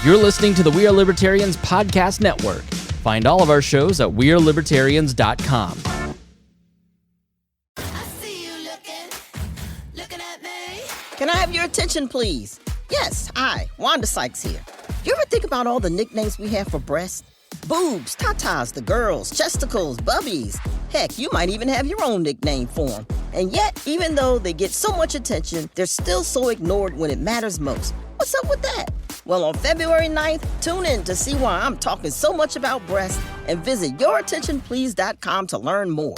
You're listening to the We Are Libertarians Podcast Network. Find all of our shows at wearelibertarians.com. Can I have your attention, please? Yes, hi, Wanda Sykes here. You ever think about all the nicknames we have for breasts? Boobs, tatas, the girls, chesticles, bubbies. Heck, you might even have your own nickname for them. And yet, even though they get so much attention, they're still so ignored when it matters most. What's up with that? Well, on February 9th, tune in to see why I'm talking so much about breasts and visit yourattentionplease.com to learn more.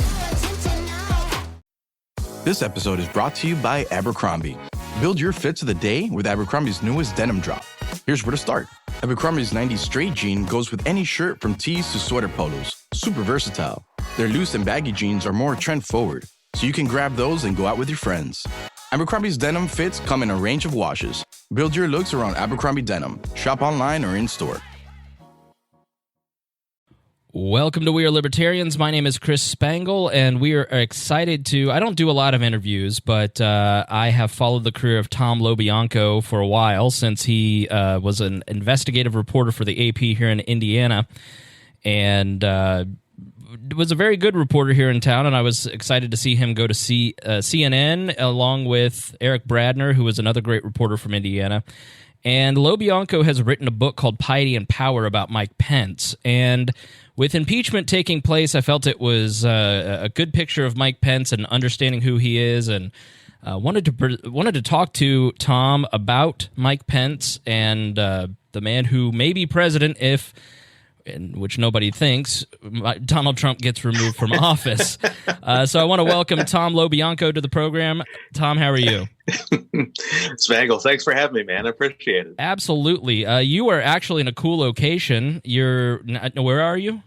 This episode is brought to you by Abercrombie. Build your fits of the day with Abercrombie's newest denim drop. Here's where to start. Abercrombie's 90s straight jean goes with any shirt from tees to sweater polos. Super versatile. Their loose and baggy jeans are more trend forward, so you can grab those and go out with your friends. Abercrombie's denim fits come in a range of washes. Build your looks around Abercrombie denim. Shop online or in-store. Welcome to We Are Libertarians. My name is Chris Spangle, and we are excited to... I don't do a lot of interviews, but I have followed the career of Tom LoBianco for a while, since he was an investigative reporter for the AP here in Indiana, and was a very good reporter here in town, and I was excited to see him go to CNN, along with Eric Bradner, who was another great reporter from Indiana. And LoBianco has written a book called Piety Power about Mike Pence, and with impeachment taking place, I felt it was a good picture of Mike Pence and understanding who he is, and wanted to talk to Tom about Mike Pence and the man who may be president if, in which nobody thinks, Donald Trump gets removed from office. So I want to welcome Tom LoBianco to the program. Tom, how are you? Spangle, thanks for having me, man. I appreciate it. Absolutely. You are actually in a cool location. Where are you?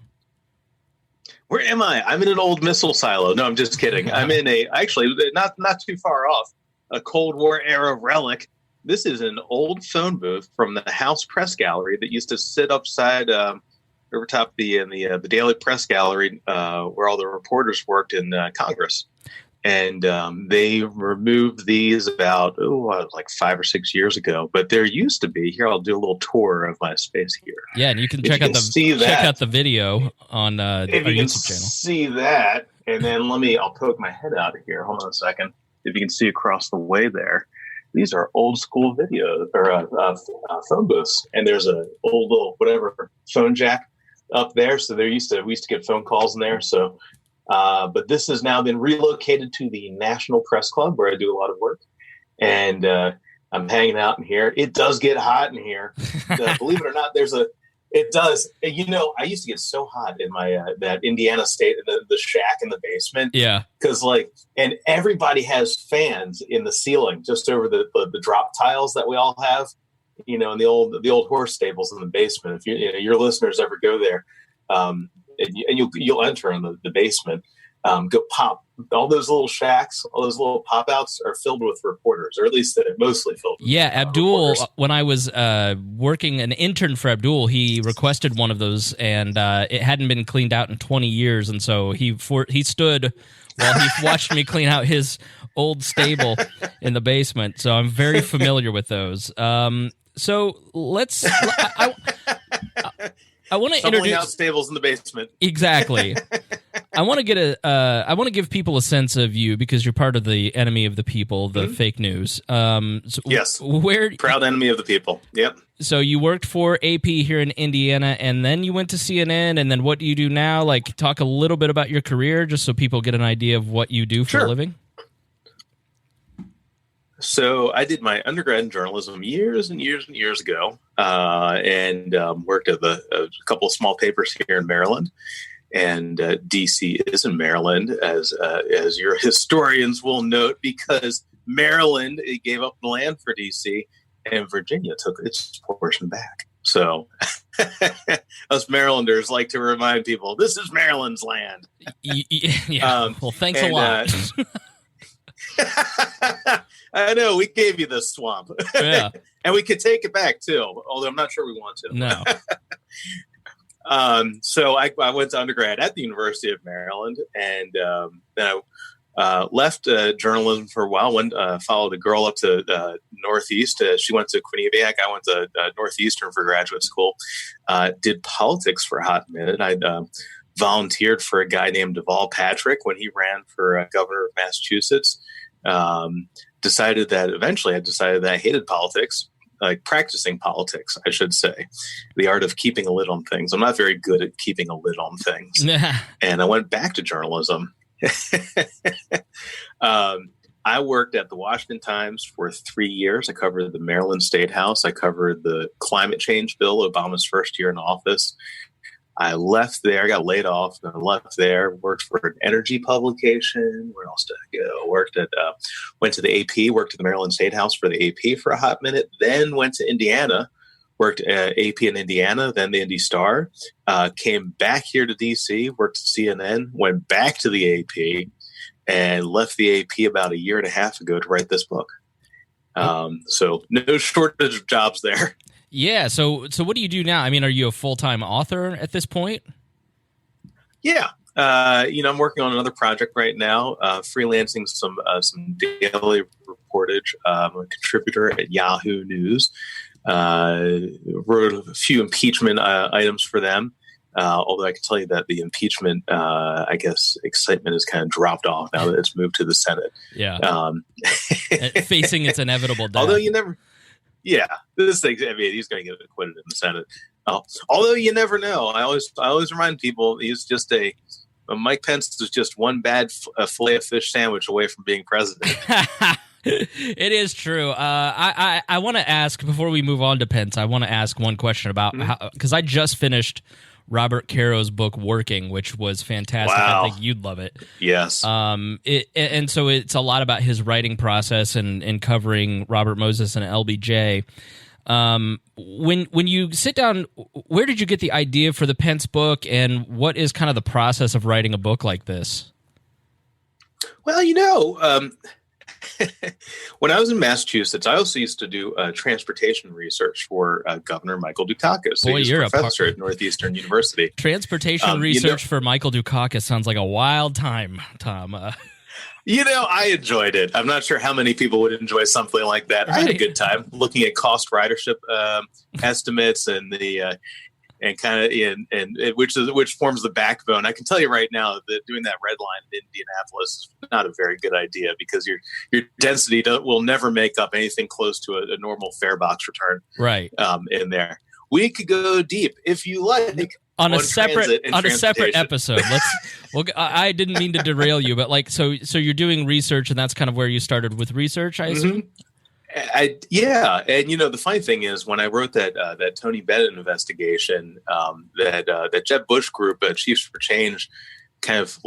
Where am I? I'm in an old missile silo. No, I'm just kidding. I'm in actually not too far off, a Cold War era relic. This is an old phone booth from the House Press Gallery that used to sit upside over top the Daily Press Gallery, where all the reporters worked in Congress. And they removed these about, like 5 or 6 years ago. But there used to be, here, I'll do a little tour of my space here. Yeah, and you can check out the video on our YouTube channel. See that, and then I'll poke my head out of here. Hold on a second. If you can see across the way there, these are old school videos or phone booths. And there's a old little phone jack up there. So we used to get phone calls in there. So. But this has now been relocated to the National Press Club, where I do a lot of work, and I'm hanging out in here. It does get hot in here. Believe it or not, it does. I used to get so hot in my that Indiana State, the shack in the basement. Yeah, because and everybody has fans in the ceiling, just over the drop tiles that we all have. In the old horse stables in the basement. If your listeners ever go there. And you'll enter in the basement, go pop. All those little shacks, all those little pop-outs are filled with reporters, or at least they're mostly filled with Abdul, reporters. When I was working an intern for Abdul, he requested one of those, and it hadn't been cleaned out in 20 years, and so he stood while he watched me clean out his old stable in the basement, so I'm very familiar with those. So let's... I want to introduce out stables in the basement. Exactly. I want to give people a sense of you, because you're part of the enemy of the people, the fake news. Yes. Proud enemy of the people. Yep. So you worked for AP here in Indiana, and then you went to CNN, and then what do you do now? Like, talk a little bit about your career, just so people get an idea of what you do for a living. So I did my undergrad in journalism years and years and years ago, and worked at a couple of small papers here in Maryland. And D.C. is in Maryland, as your historians will note, because Maryland gave up the land for D.C. and Virginia took its portion back. So us Marylanders like to remind people, this is Maryland's land. Yeah. Well, thanks a lot. I know, we gave you the swamp. Yeah. And we could take it back, too, although I'm not sure we want to. No. So I went to undergrad at the University of Maryland, and then I Left journalism for a while. Went followed a girl up to Northeast. She went to Quinnipiac. I went to Northeastern for graduate school. Did politics for a hot minute. I volunteered for a guy named Deval Patrick when he ran for governor of Massachusetts. Decided that I hated politics. Like practicing politics, I should say, the art of keeping a lid on things. I'm not very good at keeping a lid on things. And I went back to journalism. I worked at the Washington Times for 3 years. I covered the Maryland State House. I covered the climate change bill, Obama's first year in office. I left there, got laid off, and I left there, worked for an energy publication. Where else did I go? Went to the AP, worked at the Maryland State House for the AP for a hot minute, then went to Indiana, worked at AP in Indiana, then the Indy Star, came back here to DC, worked at CNN, went back to the AP, and left the AP about a year and a half ago to write this book. So no shortage of jobs there. Yeah. So what do you do now? I mean, are you a full-time author at this point? Yeah. I'm working on another project right now, freelancing some daily reportage. I'm a contributor at Yahoo News. Wrote a few impeachment items for them. Although I can tell you that the impeachment, I guess, excitement has kind of dropped off now that it's moved to the Senate. Yeah. Facing its inevitable death. Although you never... Yeah, this thing. I mean, he's going to get acquitted in the Senate. Although you never know. I always remind people he's just Mike Pence is just one bad fillet of fish sandwich away from being president. It is true. I want to ask before we move on to Pence. I want to ask one question about how, because I just finished Robert Caro's book Working, which was fantastic. Wow. I think you'd love it. Yes. And so it's a lot about his writing process and covering Robert Moses and LBJ. When you sit down, where did you get the idea for the Pence book, and what is kind of the process of writing a book like this? Well, when I was in Massachusetts, I also used to do transportation research for Governor Michael Dukakis. Boy, you're a professor at Northeastern University. Transportation research for Michael Dukakis sounds like a wild time, Tom. I enjoyed it. I'm not sure how many people would enjoy something like that. Right. I had a good time looking at cost ridership estimates and the which forms the backbone. I can tell you right now that doing that red line in Indianapolis is not a very good idea because your density will never make up anything close to a normal fare box return. Right. In there, we could go deep if you like. On a separate episode. I didn't mean to derail you, but so you're doing research, and that's kind of where you started with research, I assume. Yeah, and the funny thing is, when I wrote that Tony Bennett investigation, that Jeb Bush group, Chiefs for Change, kind of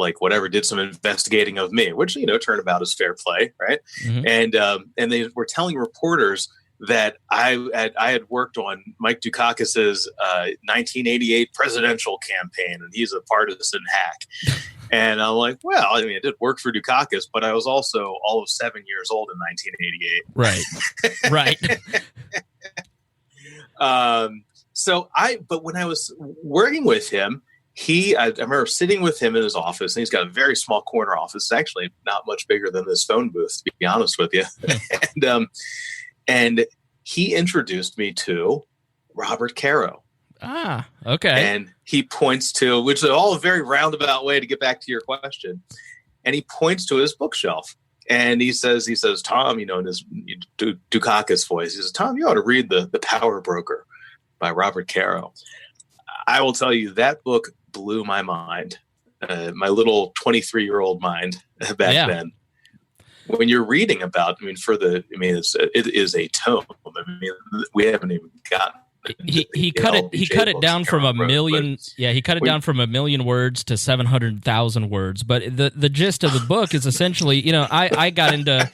did some investigating of me, which turned about as fair play, right? Mm-hmm. And they were telling reporters that I had worked on Mike Dukakis's 1988 presidential campaign, and he's a partisan hack. And I'm like, well, I mean, I did work for Dukakis, but I was also all of 7 years old in 1988. Right. But when I was working with him, I remember sitting with him in his office, and he's got a very small corner office. It's actually not much bigger than this phone booth, to be honest with you. And he introduced me to Robert Caro. Ah, okay. And he points to, which is all a very roundabout way to get back to your question. And he points to his bookshelf, and he says, Tom, in his Dukakis voice, he says, Tom, you ought to read the Power Broker by Robert Caro. I will tell you, that book blew my mind, my little 23-year-old mind back then. When you're reading about, it is a tome. We haven't even gotten. He cut it down from a million. He cut it down from 1 million words to 700,000 words. But the gist of the book is essentially, I got into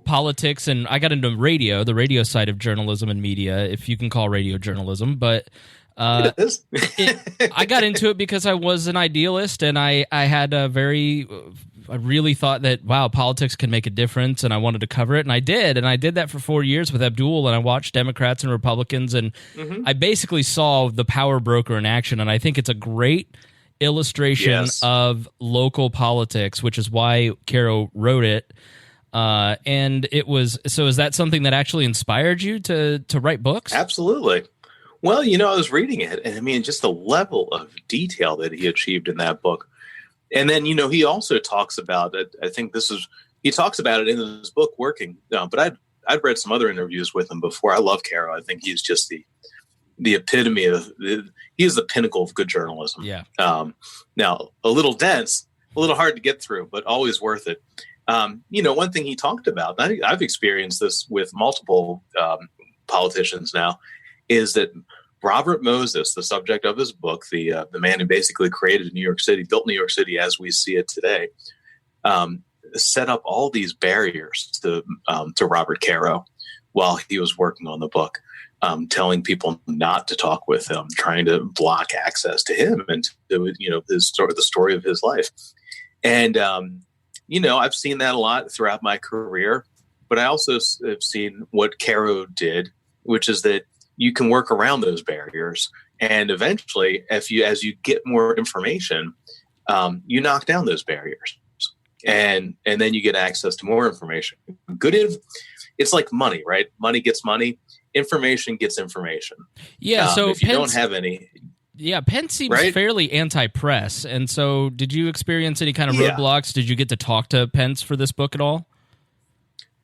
politics and I got into the radio side of journalism and media, if you can call radio journalism. But I got into it because I was an idealist, and I had I really thought that, wow, politics can make a difference, and I wanted to cover it, and I did. And I did that for 4 years with Abdul, and I watched Democrats and Republicans, and I basically saw the Power Broker in action, and I think it's a great illustration Yes. of local politics, which is why Caro wrote it. And it was, so is that something that actually inspired you to write books? Absolutely. Well, I was reading it, and I mean, just the level of detail that he achieved in that book. And then, he also talks about it. I think he talks about it in his book, Working. But I'd read some other interviews with him before. I love Caro. I think he's just the epitome of, he is the pinnacle of good journalism. Yeah. Now, a little dense, a little hard to get through, but always worth it. One thing he talked about, and I've experienced this with multiple politicians now, is that Robert Moses, the subject of his book, the man who basically created New York City, built New York City as we see it today, set up all these barriers to Robert Caro while he was working on the book, telling people not to talk with him, trying to block access to him and to the story of his life. And I've seen that a lot throughout my career, but I also have seen what Caro did, which is that you can work around those barriers. And eventually, as you get more information, you knock down those barriers. And then you get access to more information. It's like money, right? Money gets money. Information gets information. Yeah. So if you don't have any. Yeah, Pence seems fairly anti-press. And so did you experience any kind of roadblocks? Did you get to talk to Pence for this book at all?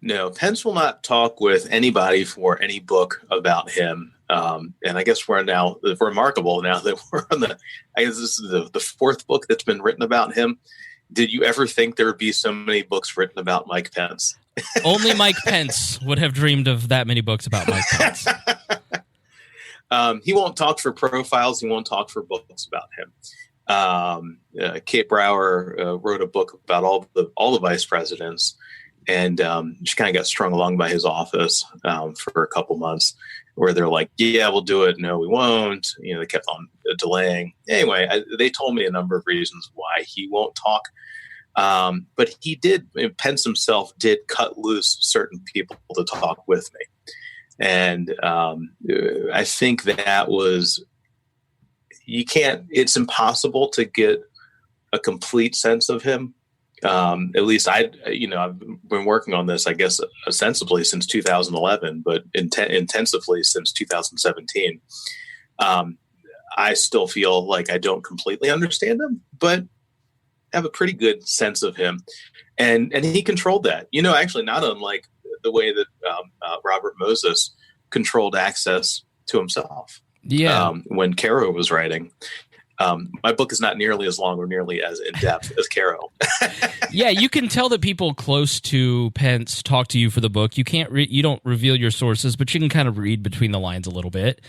No, Pence will not talk with anybody for any book about him. And I guess we're remarkable now that we're on I guess this is the fourth book that's been written about him. Did you ever think there would be so many books written about Mike Pence? Only Mike Pence would have dreamed of that many books about Mike Pence. He won't talk for profiles. He won't talk for books about him. Kate Brower wrote a book about all the vice presidents, and she kind of got strung along by his office for a couple months, where they're like, "Yeah, we'll do it. No, we won't." They kept on delaying. Anyway, they told me a number of reasons why he won't talk. But he did. Pence himself did cut loose certain people to talk with me. And I think that was, it's impossible to get a complete sense of him. At least I've been working on this, I guess, ostensibly since 2011, but intensively since 2017. I still feel like I don't completely understand him, but have a pretty good sense of him. And he controlled that, actually not unlike the way that Robert Moses controlled access to himself. Yeah. When Caro was writing, my book is not nearly as long or nearly as in depth as Caro. Yeah, you can tell that people close to Pence talk to you for the book. You can't, you don't reveal your sources, but you can kind of read between the lines a little bit.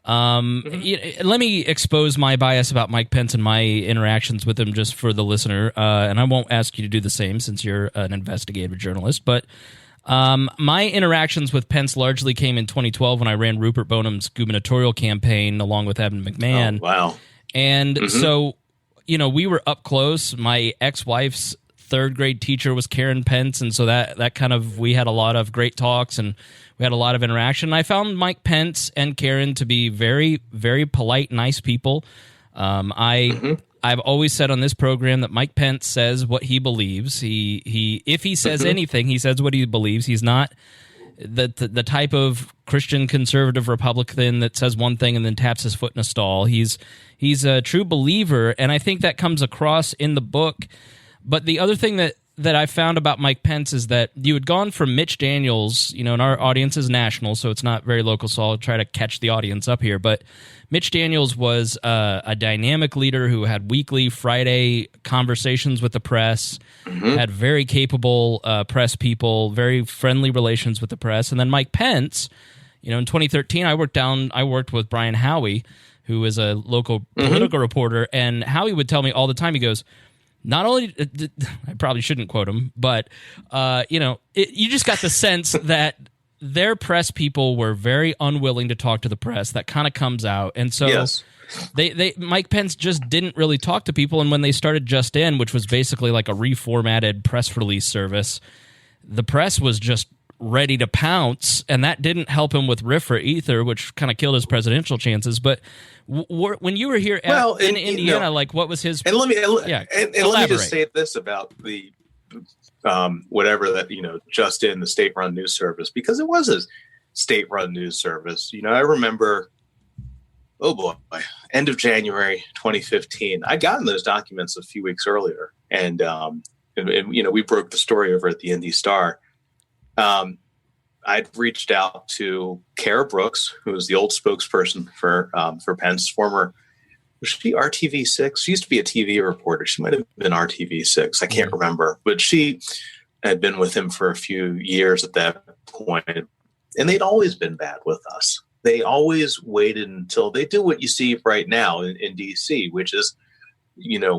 Let me expose my bias about Mike Pence and my interactions with him just for the listener, and I won't ask you to do the same since you're an investigative journalist, but my interactions with Pence largely came in 2012 when I ran Rupert Bonham's gubernatorial campaign along with Evan McMahon. Oh, wow. And so, we were up close. My ex-wife's third grade teacher was Karen Pence, and so that kind of, we had a lot of great talks and we had a lot of interaction. I found Mike Pence and Karen to be very, very polite, nice people. I've always said on this program that Mike Pence says what he believes. If he says anything, he says what he believes. He's not the type of Christian conservative Republican that says one thing and then taps his foot in a stall. He's a true believer, and I think that comes across in the book. But the other thing that I found about Mike Pence is that you had gone from Mitch Daniels, and our audience is national, so it's not very local, so I'll try to catch the audience up here. But Mitch Daniels was a dynamic leader who had weekly Friday conversations with the press, had very capable press people, very friendly relations with the press. And then Mike Pence, in 2013, I worked with Brian Howie, who is a local political reporter, and Howie would tell me all the time, he goes, not only, I probably shouldn't quote him, but, you just got the sense that their press people were very unwilling to talk to the press. That kind of comes out. And so Mike Pence just didn't really talk to people. And when they started Just In, which was basically like a reformatted press release service, the press was just ready to pounce, and that didn't help him with RFRA either, which kind of killed his presidential chances. But when you were here in Indiana, like, what was his? And let me just say this about the whatever that, just in the state-run news service, because it was a state-run news service. I remember, oh boy, end of January 2015. I'd gotten those documents a few weeks earlier, and we broke the story over at the Indy Star. I'd reached out to Kara Brooks, who was the old spokesperson for Pence, was she RTV6? She used to be a TV reporter. She might have been RTV6. I can't remember. But she had been with him for a few years at that point. And they'd always been bad with us. They always waited until they do what you see right now in D.C., which is,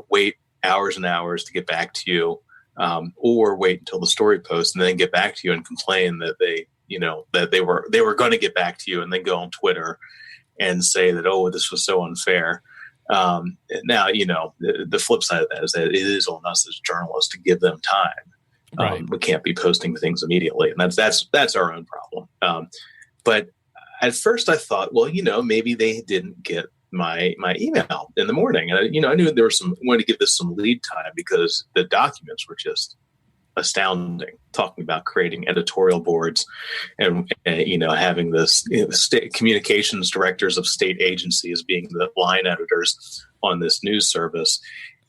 wait hours and hours to get back to you, or wait until the story posts and then get back to you and complain that they were going to get back to you, and then go on Twitter and say that, oh, this was so unfair. Now, the flip side of that is that it is on us as journalists to give them time. Right. We can't be posting things immediately, and that's our own problem. But at first I thought, well, maybe they didn't get my email in the morning. And I knew there was wanted to give this some lead time, because the documents were just astounding, talking about creating editorial boards and having this state communications directors of state agencies being the line editors on this news service.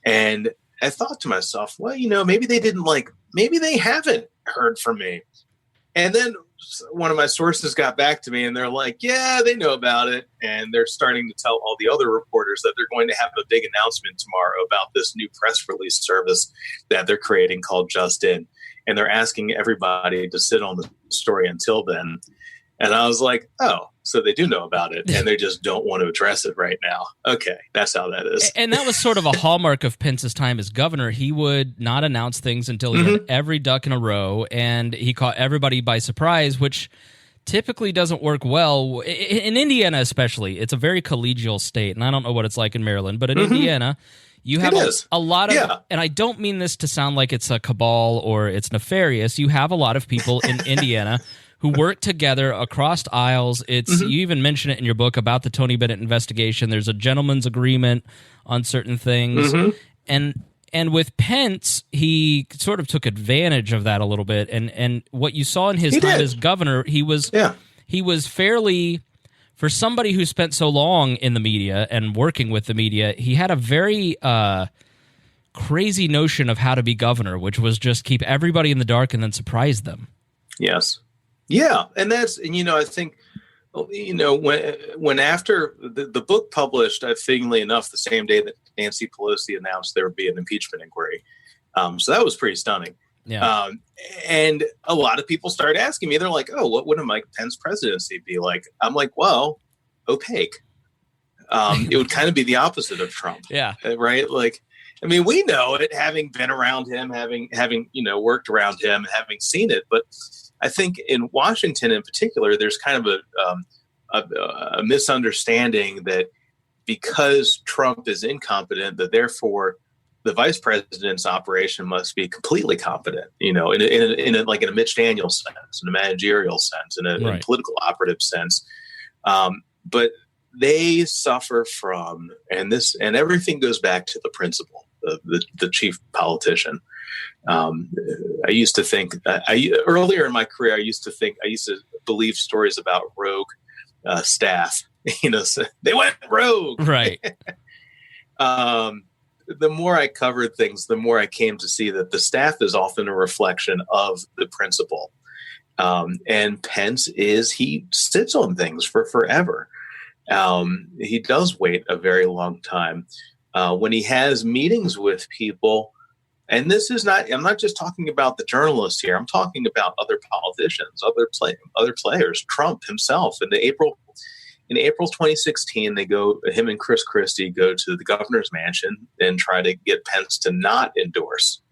And I thought to myself, well, maybe they haven't heard from me. And then one of my sources got back to me, and they're like, yeah, they know about it. And they're starting to tell all the other reporters that they're going to have a big announcement tomorrow about this new press release service that they're creating called Just In. And they're asking everybody to sit on the story until then. And I was like, oh, so they do know about it, and they just don't want to address it right now. Okay, that's how that is. And that was sort of a hallmark of Pence's time as governor. He would not announce things until he had every duck in a row, and he caught everybody by surprise, which typically doesn't work well. In Indiana especially, it's a very collegial state, and I don't know what it's like in Maryland, but in Indiana, you have a lot of, and I don't mean this to sound like it's a cabal or it's nefarious, you have a lot of people in Indiana who work together across aisles. It's you even mention it in your book about the Tony Bennett investigation. There's a gentleman's agreement on certain things. And with Pence, he sort of took advantage of that a little bit. And what you saw in his time as governor, he was fairly, for somebody who spent so long in the media and working with the media, he had a very crazy notion of how to be governor, which was just keep everybody in the dark and then surprise them. Yes. Yeah, and I think, when after the book published, fittingly enough, the same day that Nancy Pelosi announced there would be an impeachment inquiry, so that was pretty stunning. Yeah, and a lot of people started asking me, they're like, "Oh, what would a Mike Pence presidency be like?" I'm like, "Well, opaque. It would kind of be the opposite of Trump." Yeah, right. Like, I mean, we know it, having been around him, having worked around him, having seen it, but I think in Washington in particular, there's kind of a misunderstanding that because Trump is incompetent, that therefore the vice president's operation must be completely competent, in a Mitch Daniels sense, in a managerial sense, in a political operative sense. But they suffer from, and everything goes back to the principle, the chief politician. I used to think earlier in my career, I used to believe stories about rogue staff. So they went rogue. Right. The more I covered things, the more I came to see that the staff is often a reflection of the principal. And Pence he sits on things for forever. He does wait a very long time. When he has meetings with people, and I'm not just talking about the journalists here. I'm talking about other politicians, other players, Trump himself. In April 2016, him and Chris Christie go to the governor's mansion and try to get Pence to not endorse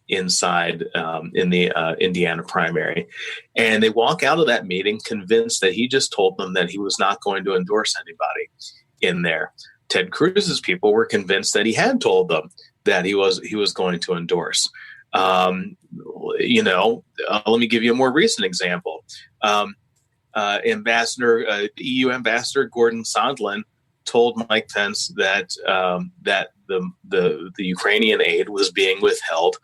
inside in the Indiana primary. And they walk out of that meeting convinced that he just told them that he was not going to endorse anybody in there. Ted Cruz's people were convinced that he had told them that he was going to endorse. Let me give you a more recent example. EU Ambassador Gordon Sondland told Mike Pence that the Ukrainian aid was being withheld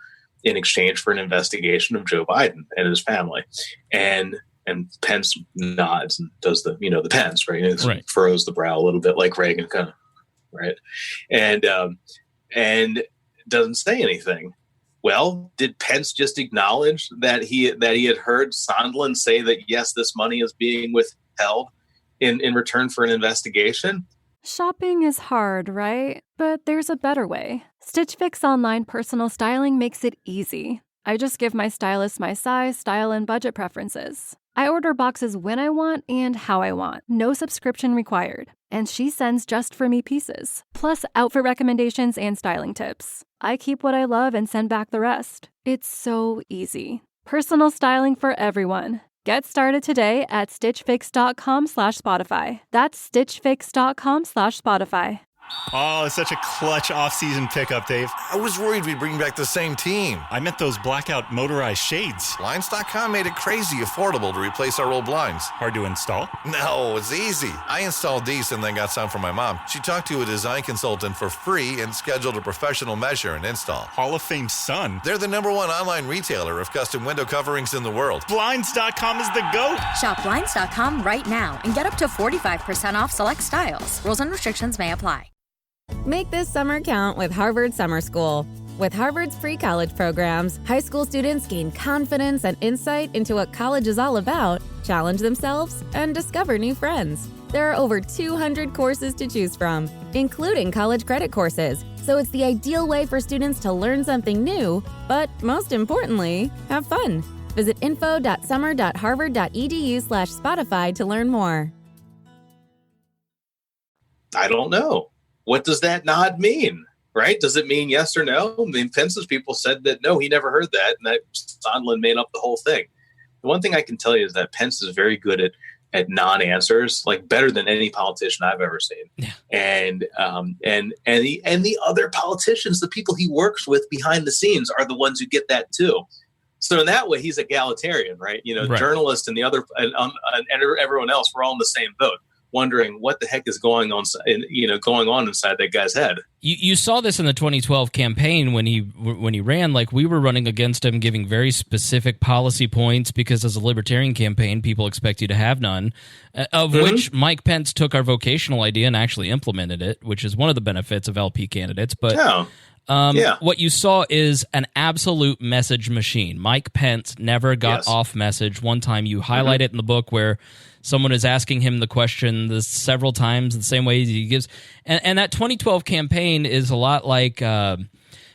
in exchange for an investigation of Joe Biden and his family, and Pence nods and does the Pence, right? Right. Furrows the brow a little bit like Reagan, kind of, right, and doesn't say anything. Well, did Pence just acknowledge that he had heard Sondland say that yes, this money is being withheld in return for an investigation? Shopping is hard, right? But there's a better way. Stitch Fix online personal styling makes it easy. I just give my stylist my size, style, and budget preferences. I order boxes when I want and how I want. No subscription required. And she sends just for me pieces, plus outfit recommendations and styling tips. I keep what I love and send back the rest. It's so easy. Personal styling for everyone. Get started today at stitchfix.com/Spotify. That's stitchfix.com/Spotify. Oh, it's such a clutch off-season pickup, Dave. I was worried we'd bring back the same team. I meant those blackout motorized shades. Blinds.com made it crazy affordable to replace our old blinds. Hard to install? No, it's easy. I installed these and then got some for my mom. She talked to a design consultant for free and scheduled a professional measure and install. Hall of Fame son. They're the #1 online retailer of custom window coverings in the world. Blinds.com is the GOAT. Shop Blinds.com right now and get up to 45% off select styles. Rules and restrictions may apply. Make this summer count with Harvard Summer School. With Harvard's free college programs, high school students gain confidence and insight into what college is all about, challenge themselves, and discover new friends. There are over 200 courses to choose from, including college credit courses, so it's the ideal way for students to learn something new, but most importantly, have fun. Visit info.summer.harvard.edu/Spotify to learn more. I don't know. What does that nod mean, right? Does it mean yes or no? I mean, Pence's people said that no, he never heard that, and that Sondland made up the whole thing. The one thing I can tell you is that Pence is very good at non-answers, like better than any politician I've ever seen. Yeah. And the other politicians, the people he works with behind the scenes, are the ones who get that too. So in that way, he's egalitarian, right? Right. Journalists and the other and everyone else, we're all in the same boat, wondering what the heck is going on inside that guy's head. You saw this in the 2012 campaign when he ran. Like, we were running against him, giving very specific policy points because as a libertarian campaign, people expect you to have none. Of which Mike Pence took our vocational idea and actually implemented it, which is one of the benefits of LP candidates. But what you saw is an absolute message machine. Mike Pence never got off message. One time you highlight it in the book where someone is asking him the question several times the same way he gives. And that 2012 campaign is a lot like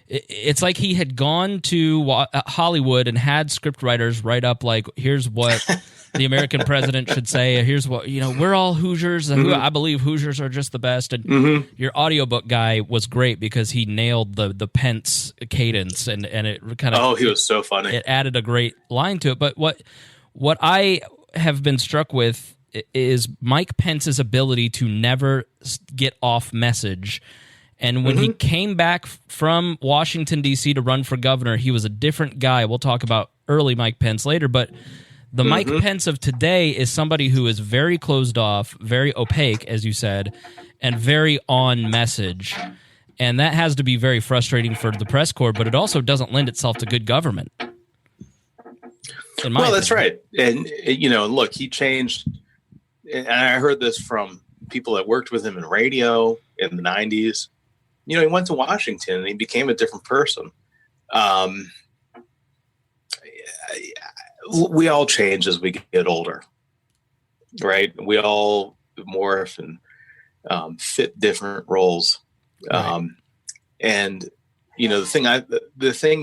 it's like he had gone to Hollywood and had scriptwriters write up like, here's what the American president should say. Here's what, we're all Hoosiers. I believe Hoosiers are just the best. And your audiobook guy was great because he nailed the Pence cadence and it kind of... Oh, he was so funny. It added a great line to it. But what I have been struck with is Mike Pence's ability to never get off message. And when he came back from Washington, D.C. to run for governor, he was a different guy. We'll talk about early Mike Pence later, but the Mike Pence of today is somebody who is very closed off, very opaque, as you said, and very on message. And that has to be very frustrating for the press corps, but it also doesn't lend itself to good government. Well, that's right. And, look, he changed, and I heard this from people that worked with him in radio in the 90s. He went to Washington and he became a different person. We all change as we get older, right? We all morph and fit different roles. Right. And, the thing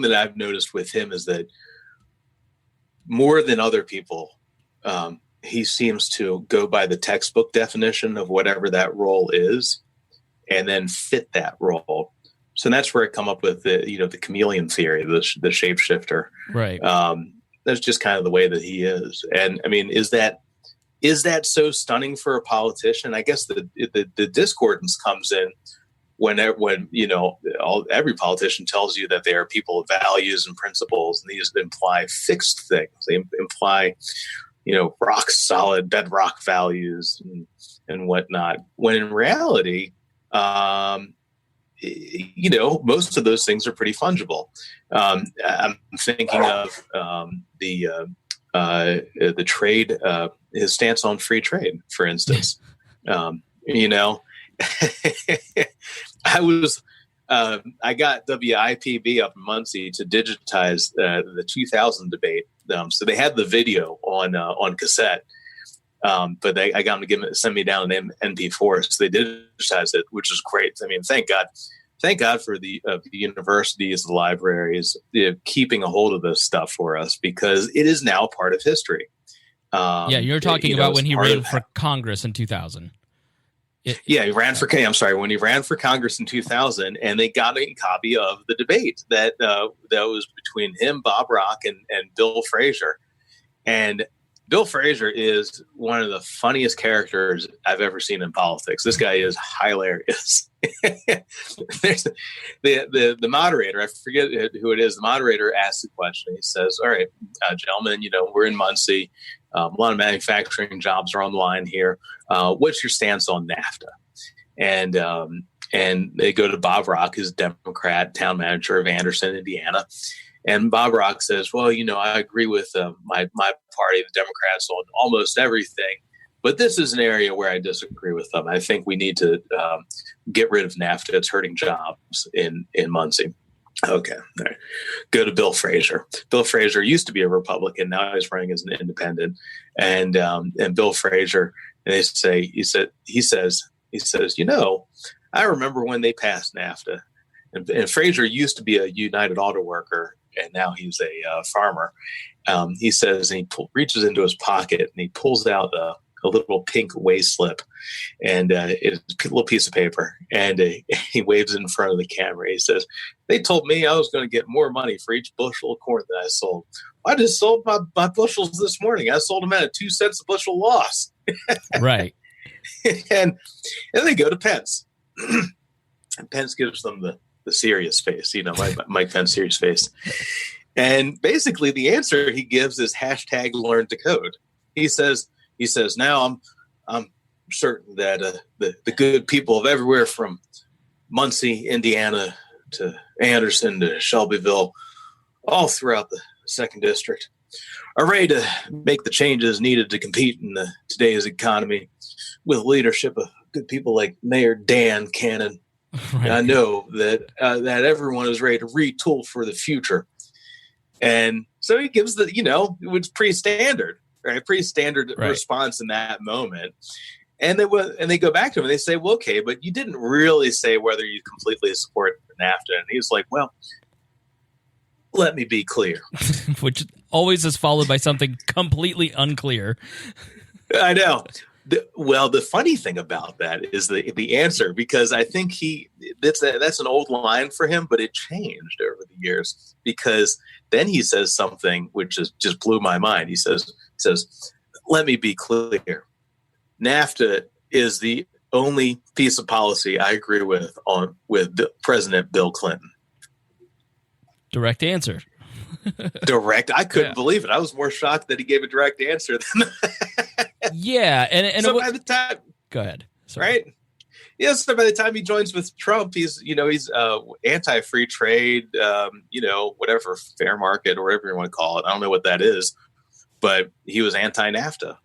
that I've noticed with him is that more than other people, he seems to go by the textbook definition of whatever that role is and then fit that role. So that's where I come up with the chameleon theory, the shapeshifter. Right. That's just kind of the way that he is. And I mean, is that so stunning for a politician? I guess the discordance comes in when every politician tells you that they are people of values and principles, and these imply fixed things. They imply, rock solid bedrock values and whatnot. When in reality, most of those things are pretty fungible. I'm thinking of the trade, his stance on free trade, for instance. I got WIPB up in Muncie to digitize the 2000 debate. So they had the video on cassette, but I got them to send me down an MP4. So they digitized it, which is great. I mean, thank God for the universities, the libraries, keeping a hold of this stuff for us, because it is now part of history. You're talking about when he ran for Congress in 2000. He ran for. I'm sorry, when he ran for Congress in 2000, and they got a copy of the debate that was between him, Bob Rock, and Bill Frazier. And Bill Frazier is one of the funniest characters I've ever seen in politics. This guy is hilarious. There's the moderator, I forget who it is. The moderator asks the question. He says, "All right, gentlemen, we're in Muncie. A lot of manufacturing jobs are on the line here. What's your stance on NAFTA?" And they go to Bob Rock, who's a Democrat, town manager of Anderson, Indiana. And Bob Rock says, "Well, I agree with my party, the Democrats, on almost everything. But this is an area where I disagree with them. I think we need to get rid of NAFTA. It's hurting jobs in Muncie." Okay. All right. Go to Bill Frazier. Bill Frazier used to be a Republican. Now he's running as an independent. And Bill Frazier, he says, "I remember when they passed NAFTA." And Frazier used to be a United Auto Worker, and now he's a farmer. He says, and he reaches into his pocket and he pulls out a little pink waist slip, and it's a little piece of paper, and he waves it in front of the camera. He says, "They told me I was going to get more money for each bushel of corn that I sold. I just sold my bushels this morning. I sold them at a 2 cents a bushel loss." Right. and they go to Pence. And Pence gives them the serious face, Mike Pence serious face. And basically the answer he gives is #learn to code. He says, "Now I'm certain that the good people of everywhere from Muncie, Indiana, to Anderson, to Shelbyville, all throughout the 2nd District, are ready to make the changes needed to compete in today's economy with leadership of good people like Mayor Dan Cannon. Right. I know that everyone is ready to retool for the future." And so he gives it was pretty standard. Right, pretty standard response in that moment, and they go back to him and they say, "Well, okay, but you didn't really say whether you completely support NAFTA." And he's like, "Well, let me be clear," which always is followed by something completely unclear. I know. The funny thing about that is the answer, because I think that's an old line for him, but it changed over the years, because then he says something which just blew my mind. He says, "Let me be clear. NAFTA is the only piece of policy I agree with President Bill Clinton." Direct answer. Direct. I couldn't believe it. I was more shocked that he gave a direct answer than Yeah, and so by the time, go ahead. Sorry. Right? Yes. So by the time he joins with Trump, he's anti-free trade, whatever, fair market or whatever you want to call it. I don't know what that is, but he was anti-NAFTA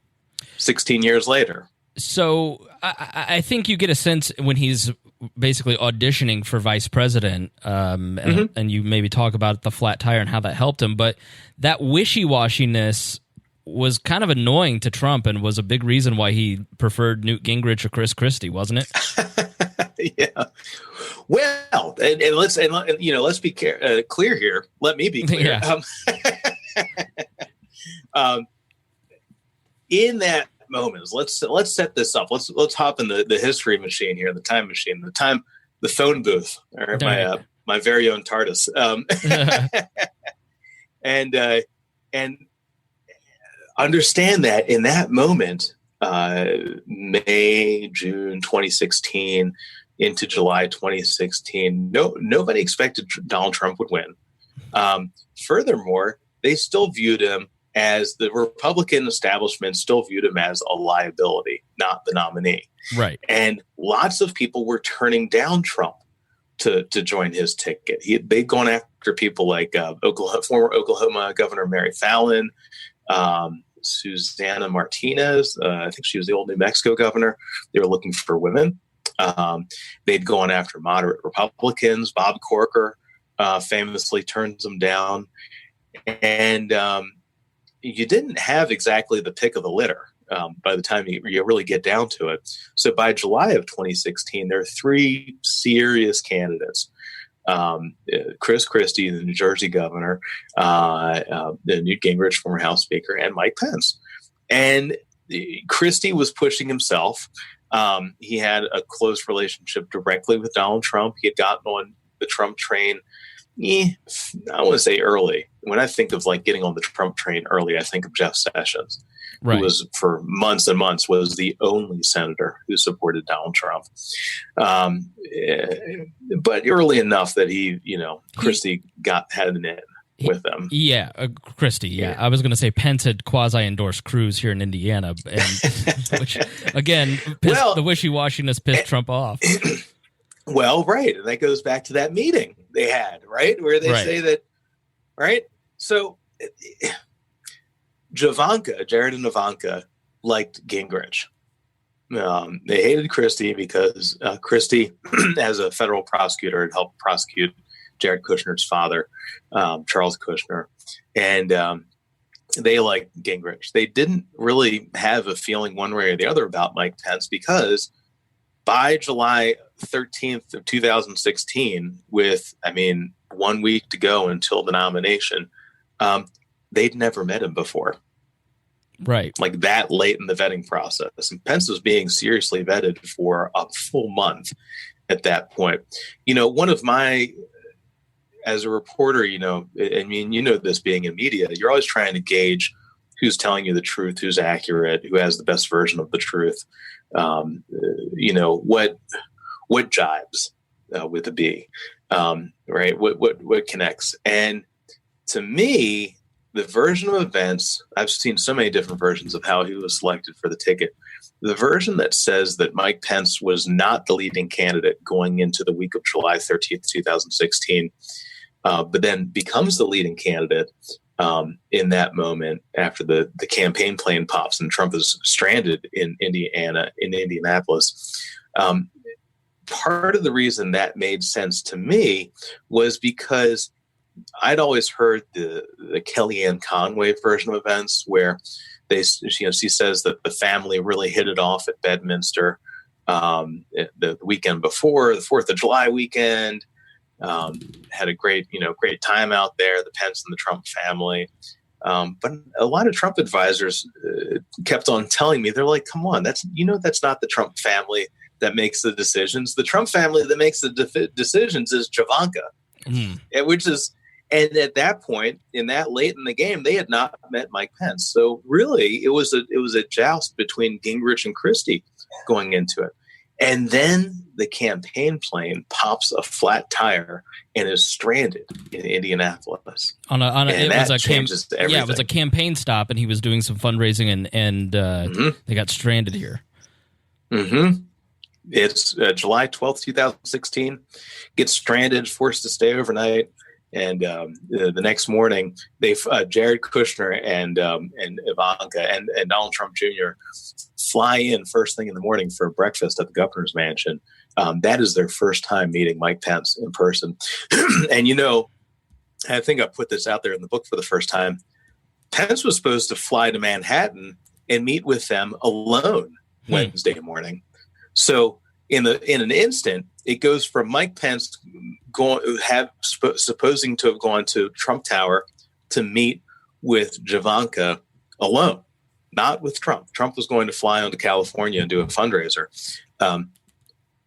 16 years later. So I think you get a sense when he's basically auditioning for vice president, and you maybe talk about the flat tire and how that helped him, but that wishy-washiness was kind of annoying to Trump and was a big reason why he preferred Newt Gingrich or Chris Christie, wasn't it? Yeah. Well, and let's be clear here. Let me be clear. Yeah. In that moment, let's set this up. Let's hop in the history machine here, the time machine, the phone booth, or my very own TARDIS, and understand that in that moment, May, June 2016, into July 2016, nobody expected Donald Trump would win. Furthermore, they still viewed him as the Republican establishment still viewed him as a liability, not the nominee. Right. And lots of people were turning down Trump to join his ticket. They'd gone after people like former Oklahoma Governor Mary Fallon, Susana Martinez. I think she was the old New Mexico governor. They were looking for women. They'd gone after moderate Republicans. Bob Corker famously turns them down. And you didn't have exactly the pick of the litter by the time you really get down to it. So by July of 2016, there are three serious candidates. Chris Christie, the New Jersey governor, Newt Gingrich, former House Speaker, and Mike Pence. And Christie was pushing himself. He had a close relationship directly with Donald Trump. He had gotten on the Trump train, I want to say early. When I think of like getting on the Trump train early, I think of Jeff Sessions, who was for months and months was the only senator who supported Donald Trump. But early enough that Christie had an in with them. Yeah, Christie. Yeah, I was going to say Pence had quasi-endorsed Cruz here in Indiana, and which again, the wishy-washiness pissed Trump off. Well, right, and that goes back to that meeting they had, right, where they say that, right. So, Jared and Ivanka liked Gingrich. They hated Christie because Christie, as a federal prosecutor, had helped prosecute Jared Kushner's father, Charles Kushner, and they liked Gingrich. They didn't really have a feeling one way or the other about Mike Pence because by July 13th of 2016, with 1 week to go until the nomination, they'd never met him before. Right. Like that late in the vetting process. And Pence was being seriously vetted for a full month at that point. One of my, as a reporter, this being in media, you're always trying to gauge who's telling you the truth, who's accurate, who has the best version of the truth. What jibes with a B, right? What connects? And to me, the version of events, I've seen so many different versions of how he was selected for the ticket. The version that says that Mike Pence was not the leading candidate going into the week of July 13th, 2016, but then becomes the leading candidate in that moment after the campaign plane pops and Trump is stranded in Indianapolis. Part of the reason that made sense to me was because I'd always heard the Kellyanne Conway version of events where she says that the family really hit it off at Bedminster the weekend before the 4th of July weekend. Had a great time out there, the Pence and the Trump family. But a lot of Trump advisors kept on telling me, they're like, come on, that's not the Trump family that makes the decisions. The Trump family that makes the decisions is Javanka, and at that point, in that late in the game, they had not met Mike Pence. So really, it was a joust between Gingrich and Christie going into it. And then the campaign plane pops a flat tire and is stranded in Indianapolis. It was a campaign stop, and he was doing some fundraising, and they got stranded here. Mm-hmm. It's July 12th, 2016. Gets stranded, forced to stay overnight. And the next morning, Jared Kushner and Ivanka and Donald Trump Jr. fly in first thing in the morning for breakfast at the governor's mansion. That is their first time meeting Mike Pence in person. And, I think I put this out there in the book for the first time. Pence was supposed to fly to Manhattan and meet with them alone Wednesday morning. So in an instant, it goes from Mike Pence supposing to have gone to Trump Tower to meet with Javanka alone, not with Trump. Trump was going to fly on to California and do a fundraiser,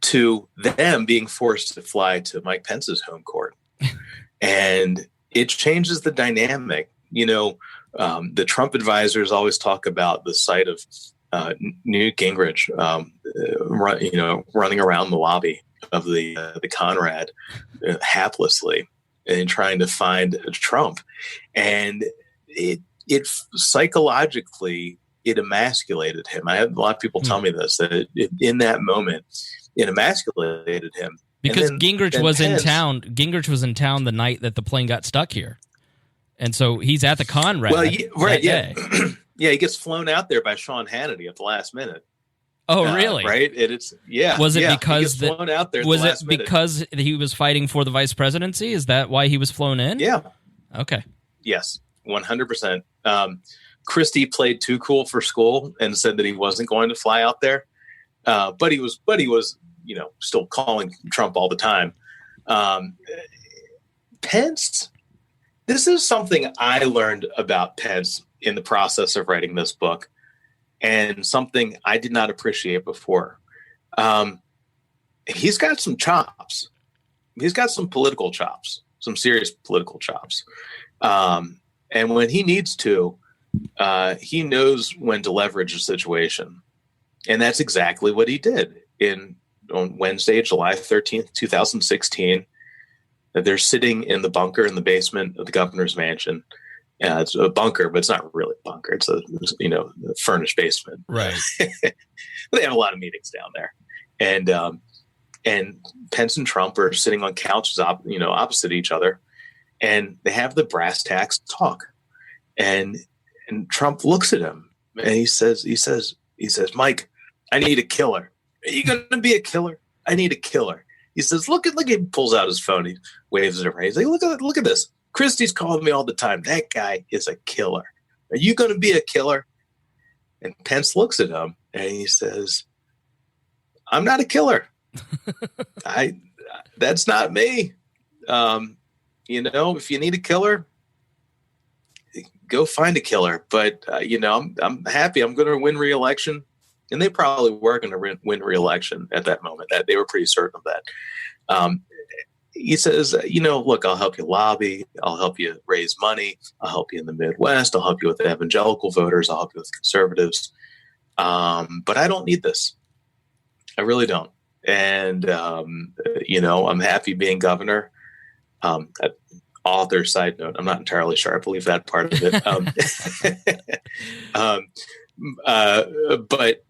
to them being forced to fly to Mike Pence's home court. And it changes the dynamic. The Trump advisors always talk about the sight of Newt Gingrich, running around the lobby of the Conrad haplessly and trying to find Trump, and it psychologically it emasculated him. I had a lot of people tell me this, that in that moment it emasculated him. Because then Gingrich was Pence, in town. Gingrich was in town the night that the plane got stuck here, and so he's at the Conrad. Well, right, yeah, yeah, he gets flown out there by Sean Hannity at the last minute. Oh, really? Right? Was it because he gets flown out there? Was it because he was fighting for the vice presidency? Is that why he was flown in? Yeah. Okay. Yes, 100%. Christie played too cool for school and said that he wasn't going to fly out there, but he was, still calling Trump all the time. Pence. This is something I learned about Pence in the process of writing this book, and something I did not appreciate before. He's got some chops. He's got some political chops, some serious political chops. And when he needs to, he knows when to leverage a situation. And that's exactly what he did on Wednesday, July 13th, 2016. They're sitting in the bunker in the basement of the governor's mansion. It's a bunker, but it's not really a bunker. It's a furnished basement. Right. They have a lot of meetings down there, and Pence and Trump are sitting on couches, opposite each other, and they have the brass tacks talk. And Trump looks at him and he says, Mike, I need a killer. Are you going to be a killer? I need a killer. He says, look, he pulls out his phone. He waves it around. He's like, look at this. Christie's calling me all the time. That guy is a killer. Are you going to be a killer? And Pence looks at him and he says, I'm not a killer. That's not me. If you need a killer, go find a killer. But, I'm happy. I'm going to win re-election. And they probably were going to win re-election at that moment. That they were pretty certain of that. He says, look, I'll help you lobby. I'll help you raise money. I'll help you in the Midwest. I'll help you with evangelical voters. I'll help you with conservatives. But I don't need this. I really don't. And, I'm happy being governor. Author side note, I'm not entirely sure I believe that part of it. But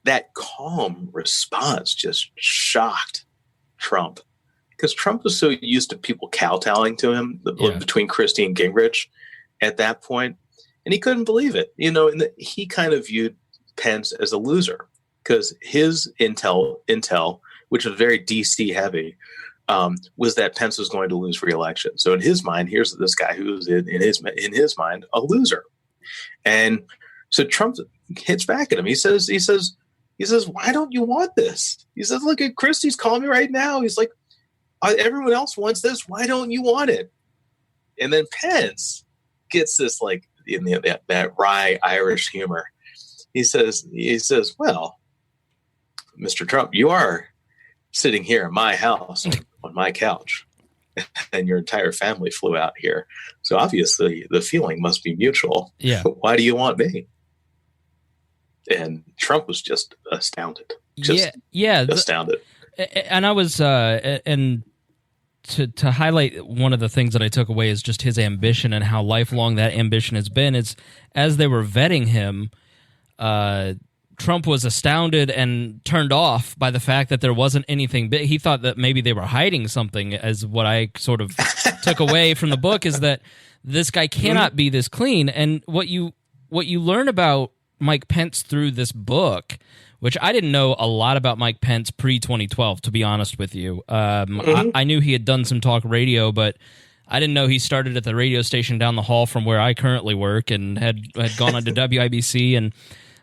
that calm response just shocked Trump, because Trump was so used to people kowtowing to him between Christie and Gingrich at that point, and he couldn't believe it. And he kind of viewed Pence as a loser because his intel, which was very DC heavy, was that Pence was going to lose re-election. So in his mind, here's this guy who's in his mind a loser, and so Trump hits back at him. He says, why don't you want this? He says, look at Christie's calling me right now. He's like, everyone else wants this. Why don't you want it? And then Pence gets this that wry Irish humor. He says, well, Mr. Trump, you are sitting here in my house on my couch, and your entire family flew out here. So obviously the feeling must be mutual. Yeah. Why do you want me? And Trump was just astounded. Astounded. And I was, and to highlight one of the things that I took away is just his ambition and how lifelong that ambition has been. It's as they were vetting him, Trump was astounded and turned off by the fact that there wasn't anything big. He thought that maybe they were hiding something, as what I sort of took away from the book is that this guy cannot be this clean. And what you learn about Mike Pence through this book, which I didn't know a lot about Mike Pence pre-2012, to be honest with you. I knew he had done some talk radio, but I didn't know he started at the radio station down the hall from where I currently work and had gone on to WIBC and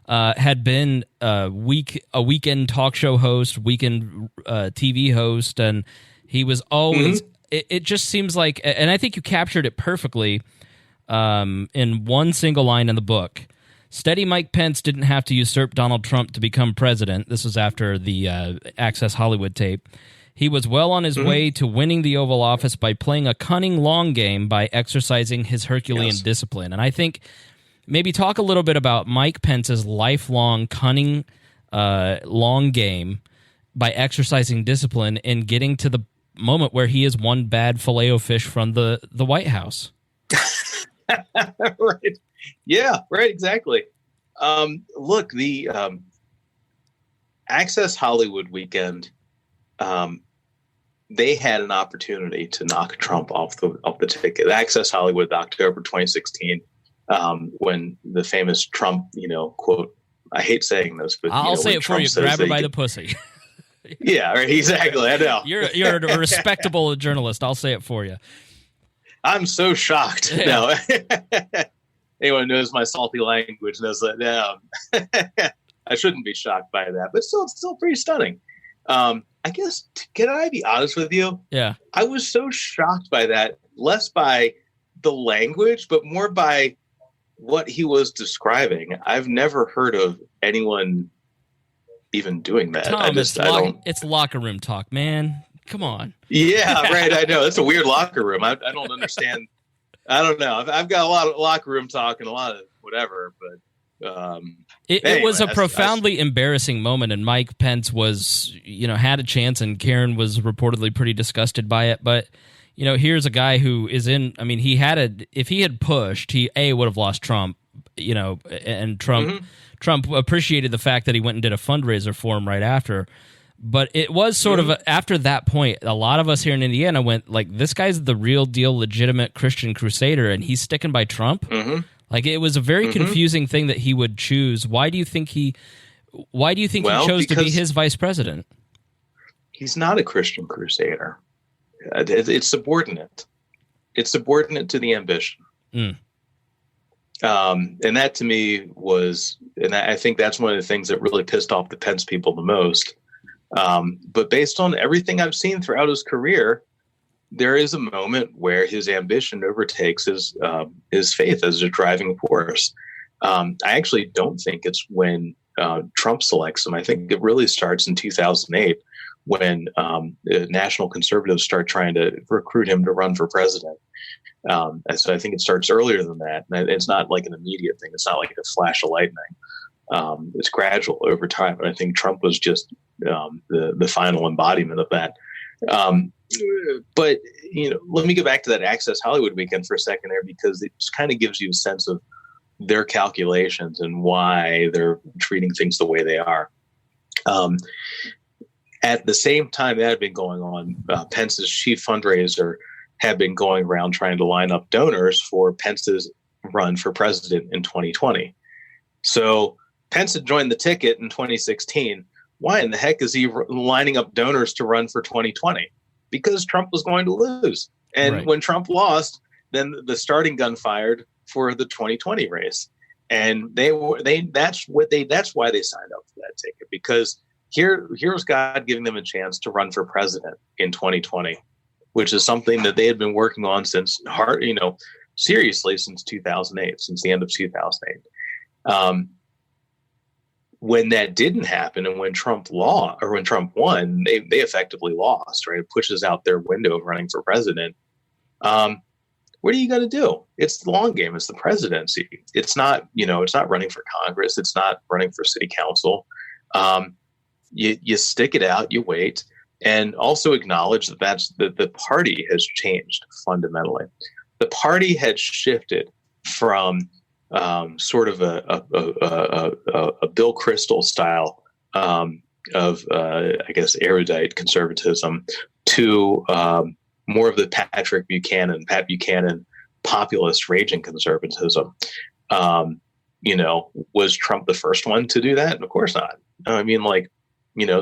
had been a weekend talk show host, weekend TV host, and he was always it just seems like, and I think you captured it perfectly in one single line in the book. Steady Mike Pence didn't have to usurp Donald Trump to become president. This was after the Access Hollywood tape. He was well on his way to winning the Oval Office by playing a cunning long game by exercising his Herculean discipline. And I think maybe talk a little bit about Mike Pence's lifelong cunning, long game by exercising discipline and getting to the moment where he is one bad Filet-O-Fish from the White House. Right. Yeah, right, exactly. Look, the Access Hollywood weekend, they had an opportunity to knock Trump off the ticket. Access Hollywood, October 2016, when the famous Trump, quote, I hate saying this, but I'll say it for you. Grab her by the pussy. Yeah, right. Exactly. I know. You're a respectable journalist. I'll say it for you. I'm so shocked. Yeah. No, anyone who knows my salty language knows that. No, I shouldn't be shocked by that, but still, it's still pretty stunning. I guess, can I be honest with you? Yeah. I was so shocked by that, less by the language, but more by what he was describing. I've never heard of anyone even doing that. Tom, it's locker room talk, man. Come on. Yeah, right. I know. It's a weird locker room. I don't understand. I don't know. I've got a lot of locker room talk and a lot of whatever, but it was a profoundly embarrassing moment, and Mike Pence was, had a chance, and Karen was reportedly pretty disgusted by it. But, here's a guy who is if he had pushed, he would have lost Trump, and Trump appreciated the fact that he went and did a fundraiser for him right after. But it was sort of after that point, a lot of us here in Indiana went like, this guy's the real deal, legitimate Christian crusader, and he's sticking by Trump. Mm-hmm. Like, it was a very confusing thing that he would choose. Why do you think he chose to be his vice president? He's not a Christian crusader. It's subordinate. It's subordinate to the ambition. And that to me was, and I think that's one of the things that really pissed off the Pence people the most. But based on everything I've seen throughout his career, there is a moment where his ambition overtakes his faith as a driving force. I actually don't think it's when Trump selects him. I think it really starts in 2008 when national conservatives start trying to recruit him to run for president. So I think it starts earlier than that. It's not like an immediate thing. It's not like a flash of lightning. It's gradual over time. And I think Trump was just the final embodiment of that. But, let me go back to that Access Hollywood weekend for a second there, because it just kind of gives you a sense of their calculations and why they're treating things the way they are. At the same time that had been going on, Pence's chief fundraiser had been going around trying to line up donors for Pence's run for president in 2020. So Pence had joined the ticket in 2016. Why in the heck is he lining up donors to run for 2020? Because Trump was going to lose. And when Trump lost, then the starting gun fired for the 2020 race. And that's why they signed up for that ticket, because here's God giving them a chance to run for president in 2020, which is something that they had been working on seriously since 2008, since the end of 2008. When that didn't happen, and when Trump won, they effectively lost. Right, it pushes out their window of running for president. What are you going to do? It's the long game. It's the presidency. It's not running for Congress. It's not running for city council. You stick it out. You wait, and also acknowledge that the party has changed fundamentally. The party had shifted from sort of a Bill Kristol style of I guess erudite conservatism to more of the Pat Buchanan populist raging conservatism. Was Trump the first one to do that? Of course not. I mean,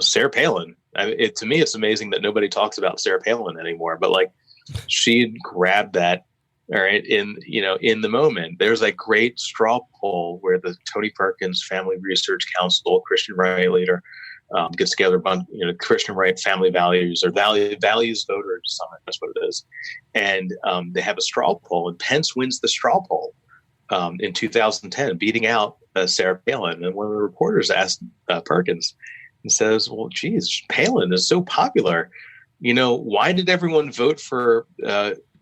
Sarah Palin. To me, it's amazing that nobody talks about Sarah Palin anymore. But she grabbed that. All right. In the moment, there's a great straw poll where the Tony Perkins Family Research Council, Christian right leader, gets together a bunch, Christian right family values or values voters summit. That's what it is. And they have a straw poll, and Pence wins the straw poll in 2010, beating out Sarah Palin. And one of the reporters asked Perkins and says, well, geez, Palin is so popular. Why did everyone vote for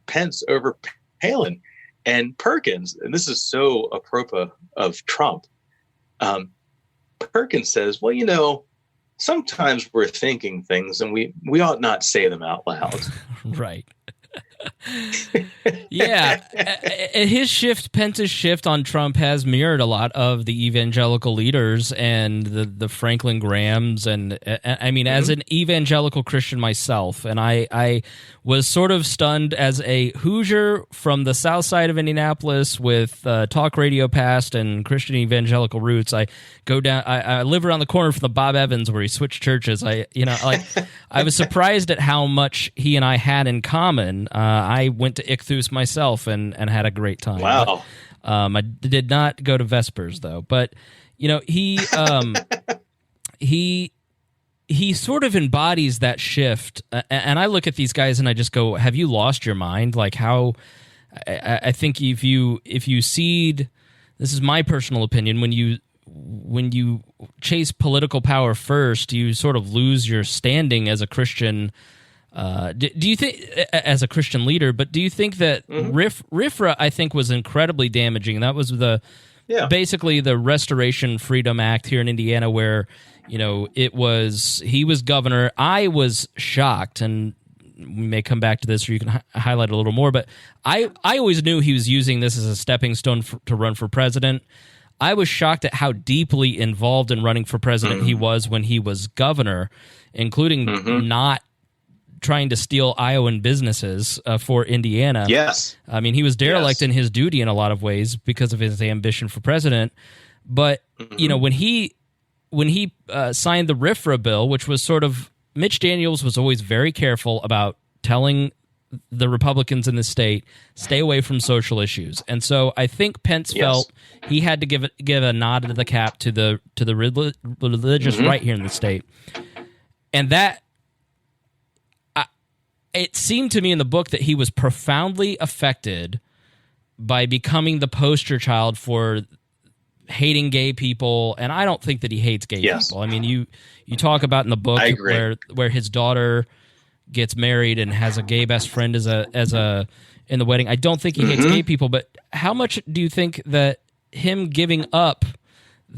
Pence over Palin? And Perkins, and this is so apropos of Trump, Perkins says, well, sometimes we're thinking things and we ought not say them out loud. Right. Yeah. Pence's shift on Trump has mirrored a lot of the evangelical leaders and the Franklin Grahams. And I mean, as an evangelical Christian myself, and I was sort of stunned as a Hoosier from the south side of Indianapolis with talk radio past and Christian evangelical roots. I go down, I live around the corner from the Bob Evans where he switched churches. I was surprised at how much he and I had in common. I went to Ichthus myself and had a great time. Wow. But, I did not go to Vespers though, but he sort of embodies that shift. And I look at these guys and I just go, have you lost your mind? Like how I think if you cede, this is my personal opinion, when you chase political power first, you sort of lose your standing as a Christian. Do you think, as a Christian leader, but do you think that RFRA, I think, was incredibly damaging? That was basically the Restoration Freedom Act here in Indiana, where he was governor. I was shocked, and we may come back to this, or you can highlight a little more. But I always knew he was using this as a stepping stone to run for president. I was shocked at how deeply involved in running for president he was when he was governor, including not trying to steal Iowan businesses for Indiana. Yes. I mean, he was derelict in his duty in a lot of ways because of his ambition for president. But, when he signed the RFRA bill, which was sort of, Mitch Daniels was always very careful about telling the Republicans in the state, stay away from social issues. And so I think Pence felt he had to give a nod of the cap to the religious right here in the state. And that, it seemed to me in the book that he was profoundly affected by becoming the poster child for hating gay people, and I don't think that he hates gay people. I mean, you talk about in the book where his daughter gets married and has a gay best friend as a in the wedding. I don't think he hates gay people, but how much do you think that him giving up,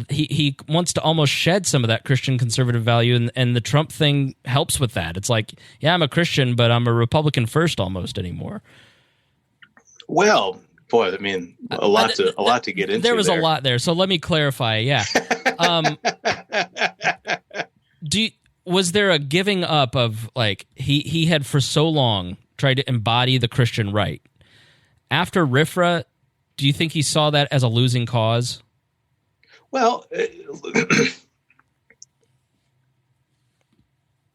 he wants to almost shed some of that Christian conservative value, and the Trump thing helps with that? It's like, yeah, I'm a Christian, but I'm a Republican first almost anymore. Well, boy, I mean, a lot to get into. There was a lot there, so let me clarify. Yeah, was there a giving up of, like, he had for so long tried to embody the Christian right? After RFRA, do you think he saw that as a losing cause? Well,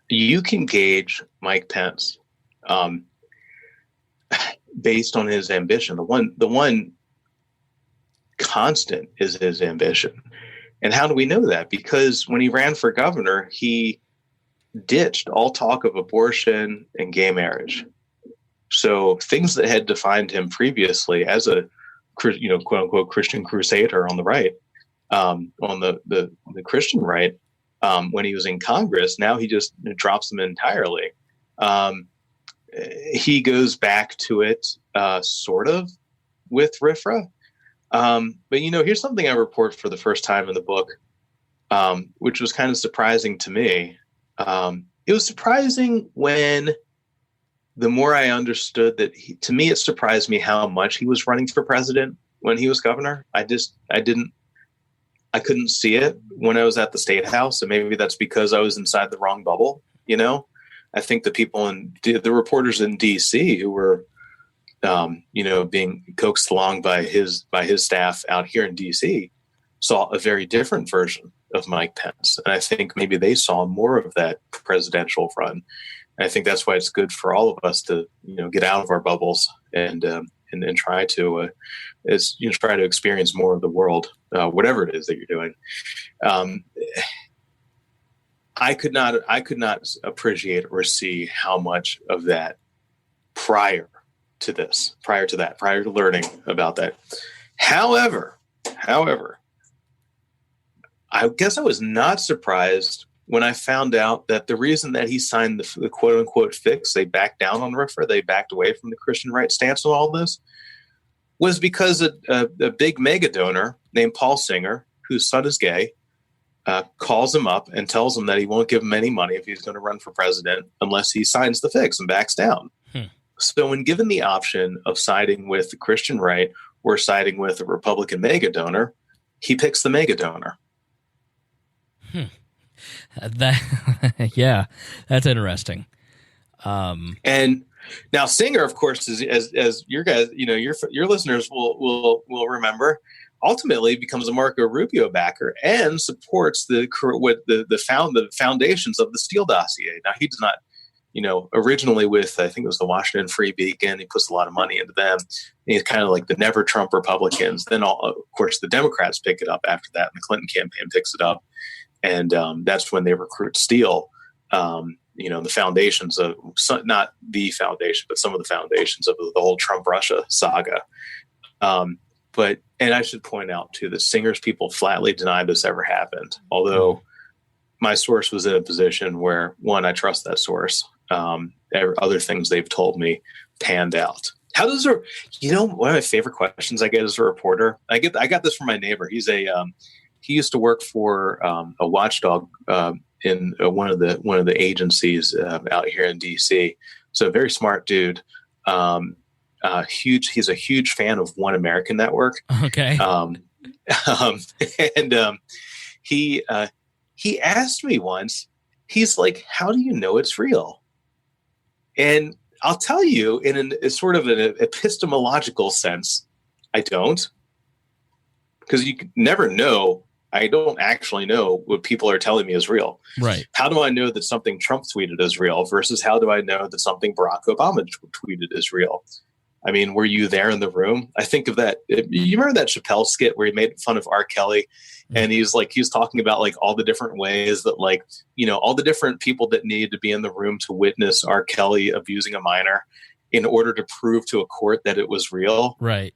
you can gauge Mike Pence based on his ambition. The one constant is his ambition. And how do we know that? Because when he ran for governor, he ditched all talk of abortion and gay marriage. So things that had defined him previously as a, quote unquote, Christian crusader on the right, on the Christian right, when he was in Congress, now he just drops them entirely. He goes back to it, sort of, with RFRA. But here's something I report for the first time in the book, which was kind of surprising to me. It was surprising when the more I understood that to me, it surprised me how much he was running for president when he was governor. I couldn't see it when I was at the State House. And maybe that's because I was inside the wrong bubble. I think the people the reporters in DC who were, being coaxed along by his staff out here in DC saw a very different version of Mike Pence. And I think maybe they saw more of that presidential run. And I think that's why it's good for all of us to, get out of our bubbles and try to try to experience more of the world, whatever it is that you're doing. I could not appreciate or see how much of that prior to learning about that. However, I guess I was not surprised when I found out that the reason that he signed the quote unquote fix, they backed down on RFRA, they backed away from the Christian right stance on all this, was because a big mega donor named Paul Singer, whose son is gay, calls him up and tells him that he won't give him any money if he's going to run for president unless he signs the fix and backs down. So when given the option of siding with the Christian right or siding with a Republican mega donor, he picks the mega donor. Yeah, that's interesting. And now Singer, of course, is as your guys, your listeners will remember, ultimately becomes a Marco Rubio backer and supports the foundations of the Steele dossier. Now he does not, originally with, I think it was the Washington Free Beacon, he puts a lot of money into them. He's kind of like the never Trump Republicans. Then of course the Democrats pick it up after that, and the Clinton campaign picks it up. And that's when they recruit Steele. The foundations of, not the foundation, but some of the foundations of the whole Trump-Russia saga. And I should point out, too, that Singer's people flatly denied this ever happened. Although my source was in a position where, one, I trust that source. Other things they've told me panned out. How does one of my favorite questions I get as a reporter, I got this from my neighbor. He used to work for a watchdog in one of the agencies out here in DC. So a very smart dude. He's a huge fan of One American Network. Okay. He asked me once, he's like, how do you know it's real? And I'll tell you, in a sort of an epistemological sense, I don't. Because you never know. I don't actually know what people are telling me is real. Right. How do I know that something Trump tweeted is real versus how do I know that something Barack Obama tweeted is real? I mean, were you there in the room? I think of that. You remember that Chappelle skit where he made fun of R. Kelly, and he was talking about like all the different ways that all the different people that needed to be in the room to witness R. Kelly abusing a minor in order to prove to a court that it was real. Right.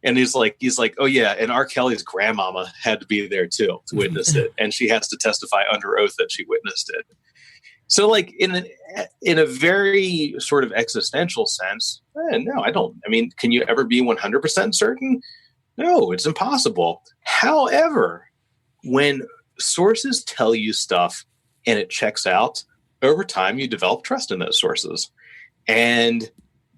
And he's like, oh yeah, and R. Kelly's grandmama had to be there too to witness it, and she has to testify under oath that she witnessed it. So, like in a very sort of existential sense, no, I don't. I mean, can you ever be 100% certain? No, it's impossible. However, when sources tell you stuff and it checks out, over time you develop trust in those sources, and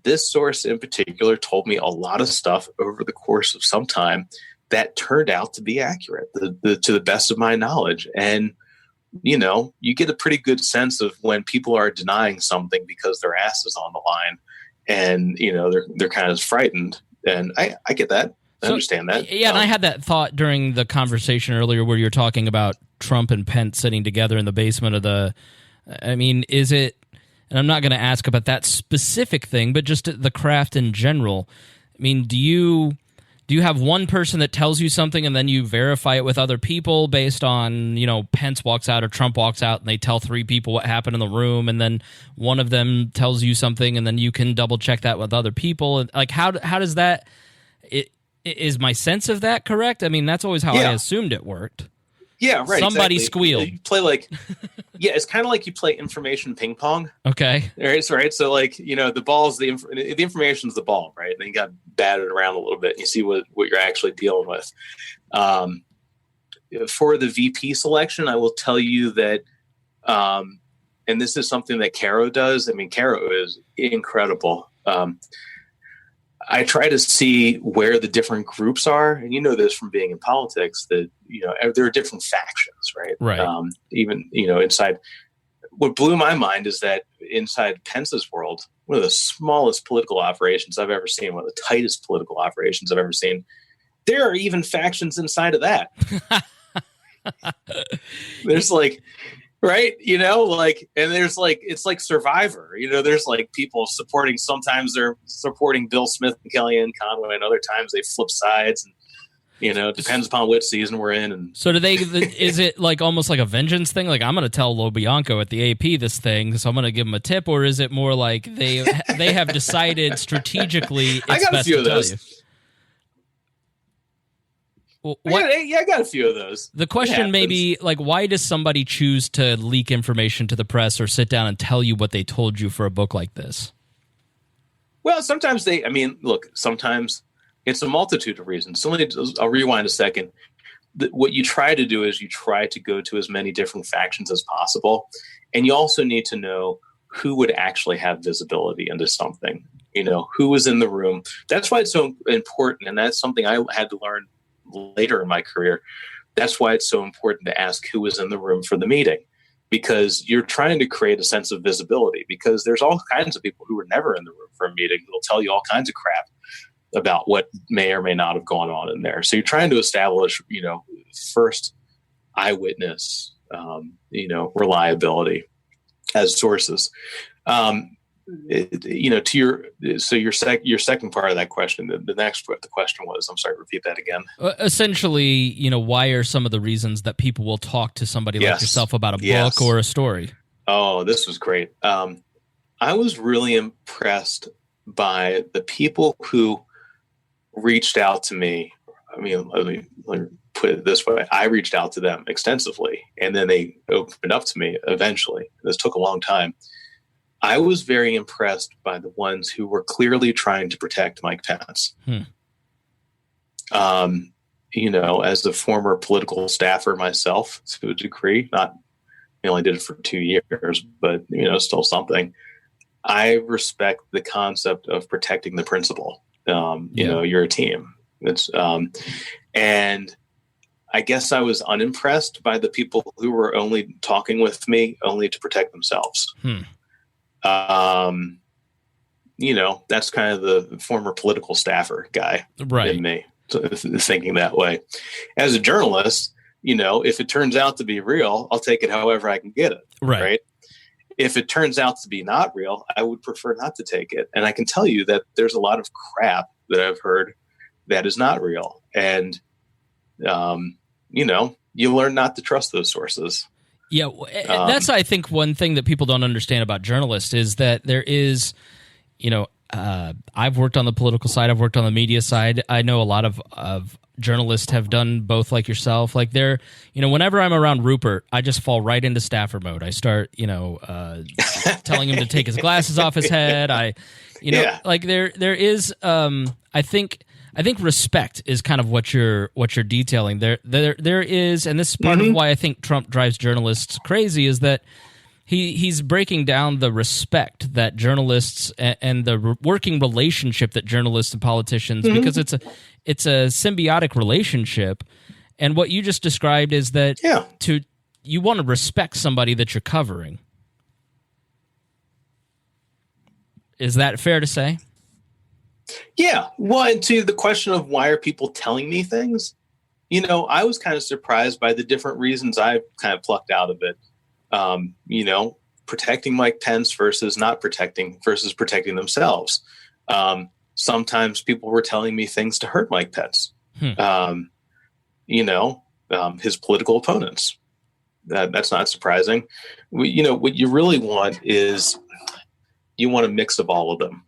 this source in particular told me a lot of stuff over the course of some time that turned out to be accurate to the best of my knowledge. And, you get a pretty good sense of when people are denying something because their ass is on the line and, they're kind of frightened. And I get that. I understand that. Yeah, and I had that thought during the conversation earlier where you're talking about Trump and Pence sitting together in the basement of is it, and I'm not going to ask about that specific thing, but just the craft in general. I mean, do you have one person that tells you something and then you verify it with other people based on, Pence walks out or Trump walks out and they tell three people what happened in the room, and then one of them tells you something and then you can double check that with other people? Like, how does that? Is my sense of that correct? I mean, that's always how I assumed it worked. Yeah, right. Somebody exactly. squealed. You play it's kind of like you play information ping pong. Okay. Right. So the ball's the information's the ball, right? And then you got batted around a little bit and you see what you're actually dealing with. For the VP selection, I will tell you that, and this is something that Caro does. I mean, Caro is incredible. I try to see where the different groups are, and this from being in politics that there are different factions, right? Right. Even inside. What blew my mind is that inside Pence's world, one of the smallest political operations I've ever seen, one of the tightest political operations I've ever seen, there are even factions inside of that. There's right? And there's it's like Survivor, there's people supporting, sometimes they're supporting Bill Smith and Kellyanne Conway, and other times they flip sides, and, depends upon which season we're in. And so is it almost like a vengeance thing? Like, I'm going to tell LoBianco at the AP this thing, so I'm going to give him a tip, or is it more like they have decided strategically it's I got best a few to of tell those. you? Well, I got a few of those. The question may be, why does somebody choose to leak information to the press or sit down and tell you what they told you for a book like this? Well, sometimes sometimes It's a multitude of reasons. So I'll rewind a second. What you try to do is you try to go to as many different factions as possible. And you also need to know who would actually have visibility into something, who was in the room. That's why it's so important. And that's something I had to learn later in my career. That's why it's so important to ask who was in the room for the meeting, because you're trying to create a sense of visibility, because there's all kinds of people who were never in the room for a meeting who will tell you all kinds of crap about what may or may not have gone on in there. So you're trying to establish, first eyewitness, reliability as sources. To your second part of that question, the question was, I'm sorry, repeat that again. Essentially, why are some of the reasons that people will talk to somebody like yourself about a book or a story? Oh, this was great. I was really impressed by the people who reached out to me. I mean, let me put it this way. I reached out to them extensively, and then they opened up to me eventually. This took a long time. I was very impressed by the ones who were clearly trying to protect Mike Pence. As a former political staffer myself, to a degree, I only did it for 2 years, but, still something. I respect the concept of protecting the principle. You're a team. And I guess I was unimpressed by the people who were only talking with me only to protect themselves. That's kind of the former political staffer guy in me, thinking that way. As a journalist, if it turns out to be real, I'll take it however I can get it. Right. If it turns out to be not real, I would prefer not to take it. And I can tell you that there's a lot of crap that I've heard that is not real. And, you learn not to trust those sources. Yeah, that's, I think, one thing that people don't understand about journalists is that there is, I've worked on the political side, I've worked on the media side. I know a lot of journalists have done both, like yourself. Like whenever I'm around Rupert, I just fall right into staffer mode. I start, telling him to take his glasses off his head. Like there is, I think respect is kind of what you're detailing. There is, and this is part of why I think Trump drives journalists crazy, is that he's breaking down the respect that journalists and the working relationship that journalists and politicians, because it's a symbiotic relationship. And what you just described is that you want to respect somebody that you're covering. Is that fair to say? Yeah. Well, and to the question of why are people telling me things, I was kind of surprised by the different reasons I kind of plucked out of it. Protecting Mike Pence versus not protecting themselves. Sometimes people were telling me things to hurt Mike Pence, his political opponents. That's not surprising. What you really want is you want a mix of all of them.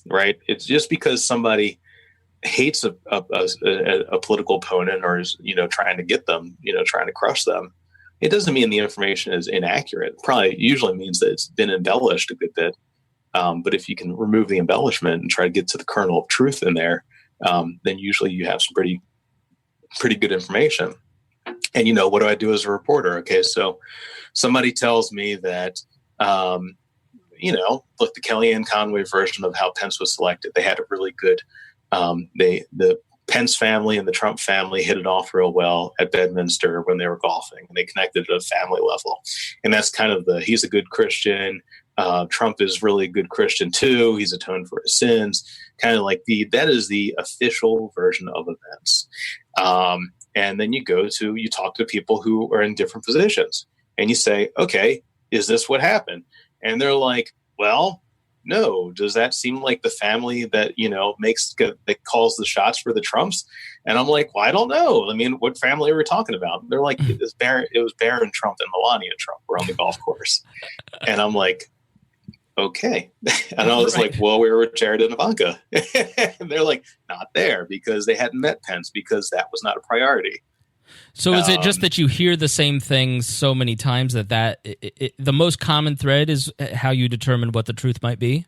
Right. It's just because somebody hates a political opponent or is, trying to get them, trying to crush them. It doesn't mean the information is inaccurate. It probably usually means that it's been embellished a good bit. But if you can remove the embellishment and try to get to the kernel of truth in there, then usually you have some pretty good information. And, what do I do as a reporter? Okay, so somebody tells me that, look, the Kellyanne Conway version of how Pence was selected, they had a really good, the Pence family and the Trump family hit it off real well at Bedminster when they were golfing, and they connected at a family level. And that's kind of he's a good Christian. Trump is really a good Christian too. He's atoned for his sins. Kind of like that is the official version of events. And then you talk to people who are in different positions and you say, okay, is this what happened? And they're like, well, no. Does that seem like the family that, that calls the shots for the Trumps? And I'm like, well, I don't know. I mean, what family are we talking about? They're like, it was Barron Trump and Melania Trump were on the golf course. And I'm like, okay. And I was like, well, we were with Jared and Ivanka. And they're like, not there, because they hadn't met Pence, because that was not a priority. So is it just that you hear the same things so many times that the most common thread is how you determine what the truth might be?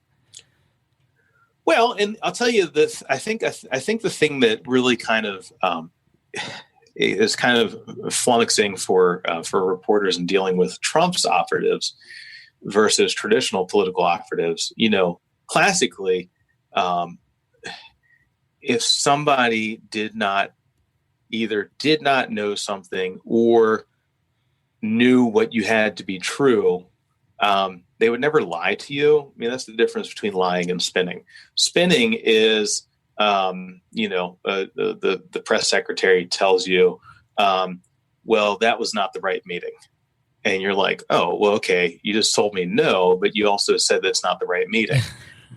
Well, and I'll tell you this. I think the thing that really kind of is kind of flummoxing for reporters in dealing with Trump's operatives versus traditional political operatives. Classically, if somebody did not know something or knew what you had to be true, they would never lie to you. I mean, that's the difference between lying and spinning. Spinning is, the press secretary tells you, well, that was not the right meeting. And you're like, oh, well, okay, you just told me no, but you also said that's not the right meeting.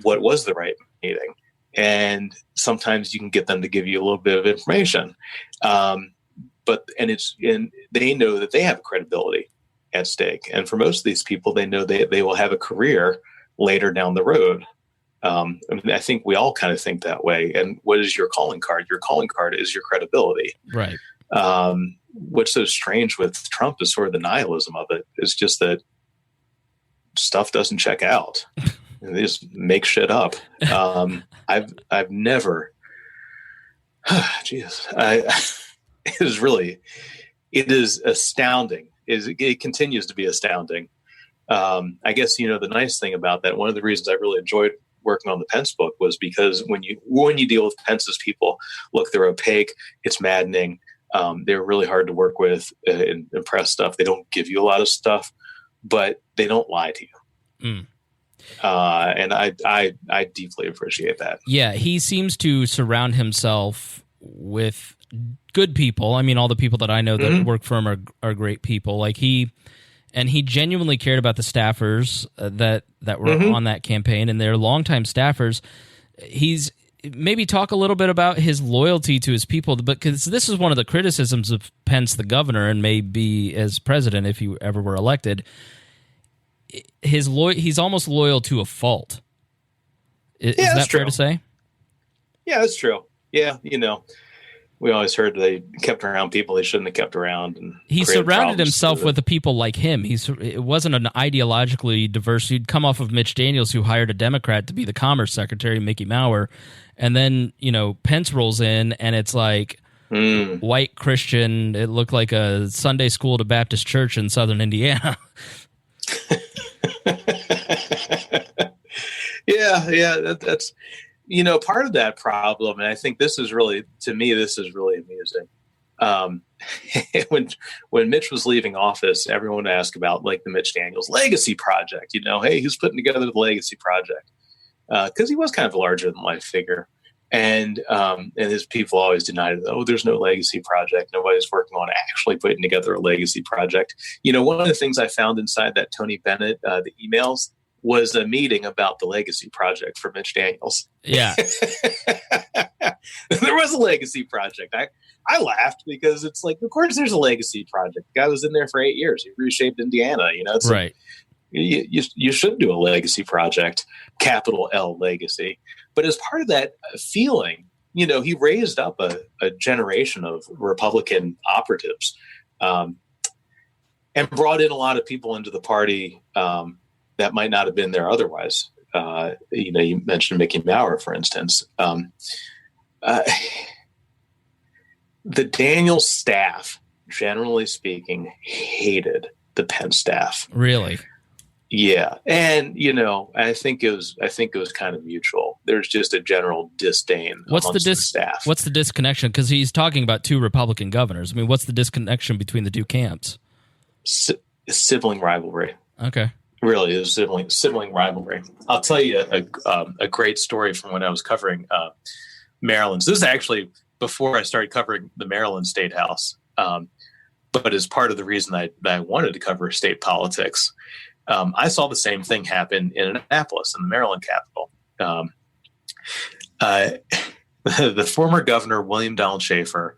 What was the right meeting? And sometimes you can get them to give you a little bit of information. And they know that they have credibility at stake. And for most of these people, they know they will have a career later down the road. I think we all kind of think that way. And what is your calling card? Your calling card is your credibility. Right. What's so strange with Trump is sort of the nihilism of it. It's just that stuff doesn't check out. They just make shit up. I've never, it is astounding. It continues to be astounding. I guess, the nice thing about that, one of the reasons I really enjoyed working on the Pence book was because when you deal with Pence's people, look, they're opaque. It's maddening. They're really hard to work with and press stuff. They don't give you a lot of stuff, but they don't lie to you. And I deeply appreciate that. Yeah, he seems to surround himself with good people. I mean, all the people that I know that work for him are great people. Like he genuinely cared about the staffers that were on that campaign, and they're longtime staffers. He's maybe talk a little bit about his loyalty to his people, because this is one of the criticisms of Pence, the governor, and maybe as president if he ever were elected. He's almost loyal to a fault. Is that fair to say? Yeah, that's true. Yeah, we always heard they kept around people they shouldn't have kept around. And he surrounded himself with the people like him. It wasn't an ideologically diverse. He'd come off of Mitch Daniels, who hired a Democrat to be the Commerce Secretary, Mickey Maurer, and then Pence rolls in, and it's like white Christian. It looked like a Sunday school to Baptist church in Southern Indiana. Yeah, that's part of that problem, and I think this is really amusing. When Mitch was leaving office, everyone would ask about like the Mitch Daniels legacy project. Hey, who's putting together the legacy project? Because he was kind of a larger than life figure, and his people always denied it. Oh, there's no legacy project. Nobody's working on actually putting together a legacy project. One of the things I found inside that Tony Bennett, the emails, was a meeting about the legacy project for Mitch Daniels. Yeah. There was a legacy project. I laughed because it's like, of course there's a legacy project. The guy was in there for 8 years. He reshaped Indiana. It's right. Like, you should do a legacy project, capital L legacy. But as part of that feeling, he raised up a generation of Republican operatives and brought in a lot of people into the party that might not have been there otherwise. You mentioned Mickey Maurer, for instance. The Daniels staff, generally speaking, hated the Pence staff. Really? Yeah, and I think it was kind of mutual. There's just a general disdain amongst the staff. What's the disconnection? Because he's talking about two Republican governors. I mean, what's the disconnection between the two camps? Sibling rivalry. Okay. Really is sibling rivalry. I'll tell you a great story from when I was covering Maryland. So this is actually before I started covering the Maryland State House, but as part of the reason I wanted to cover state politics. I saw the same thing happen in Annapolis, in the Maryland capital. The former governor, William Donald Schaefer,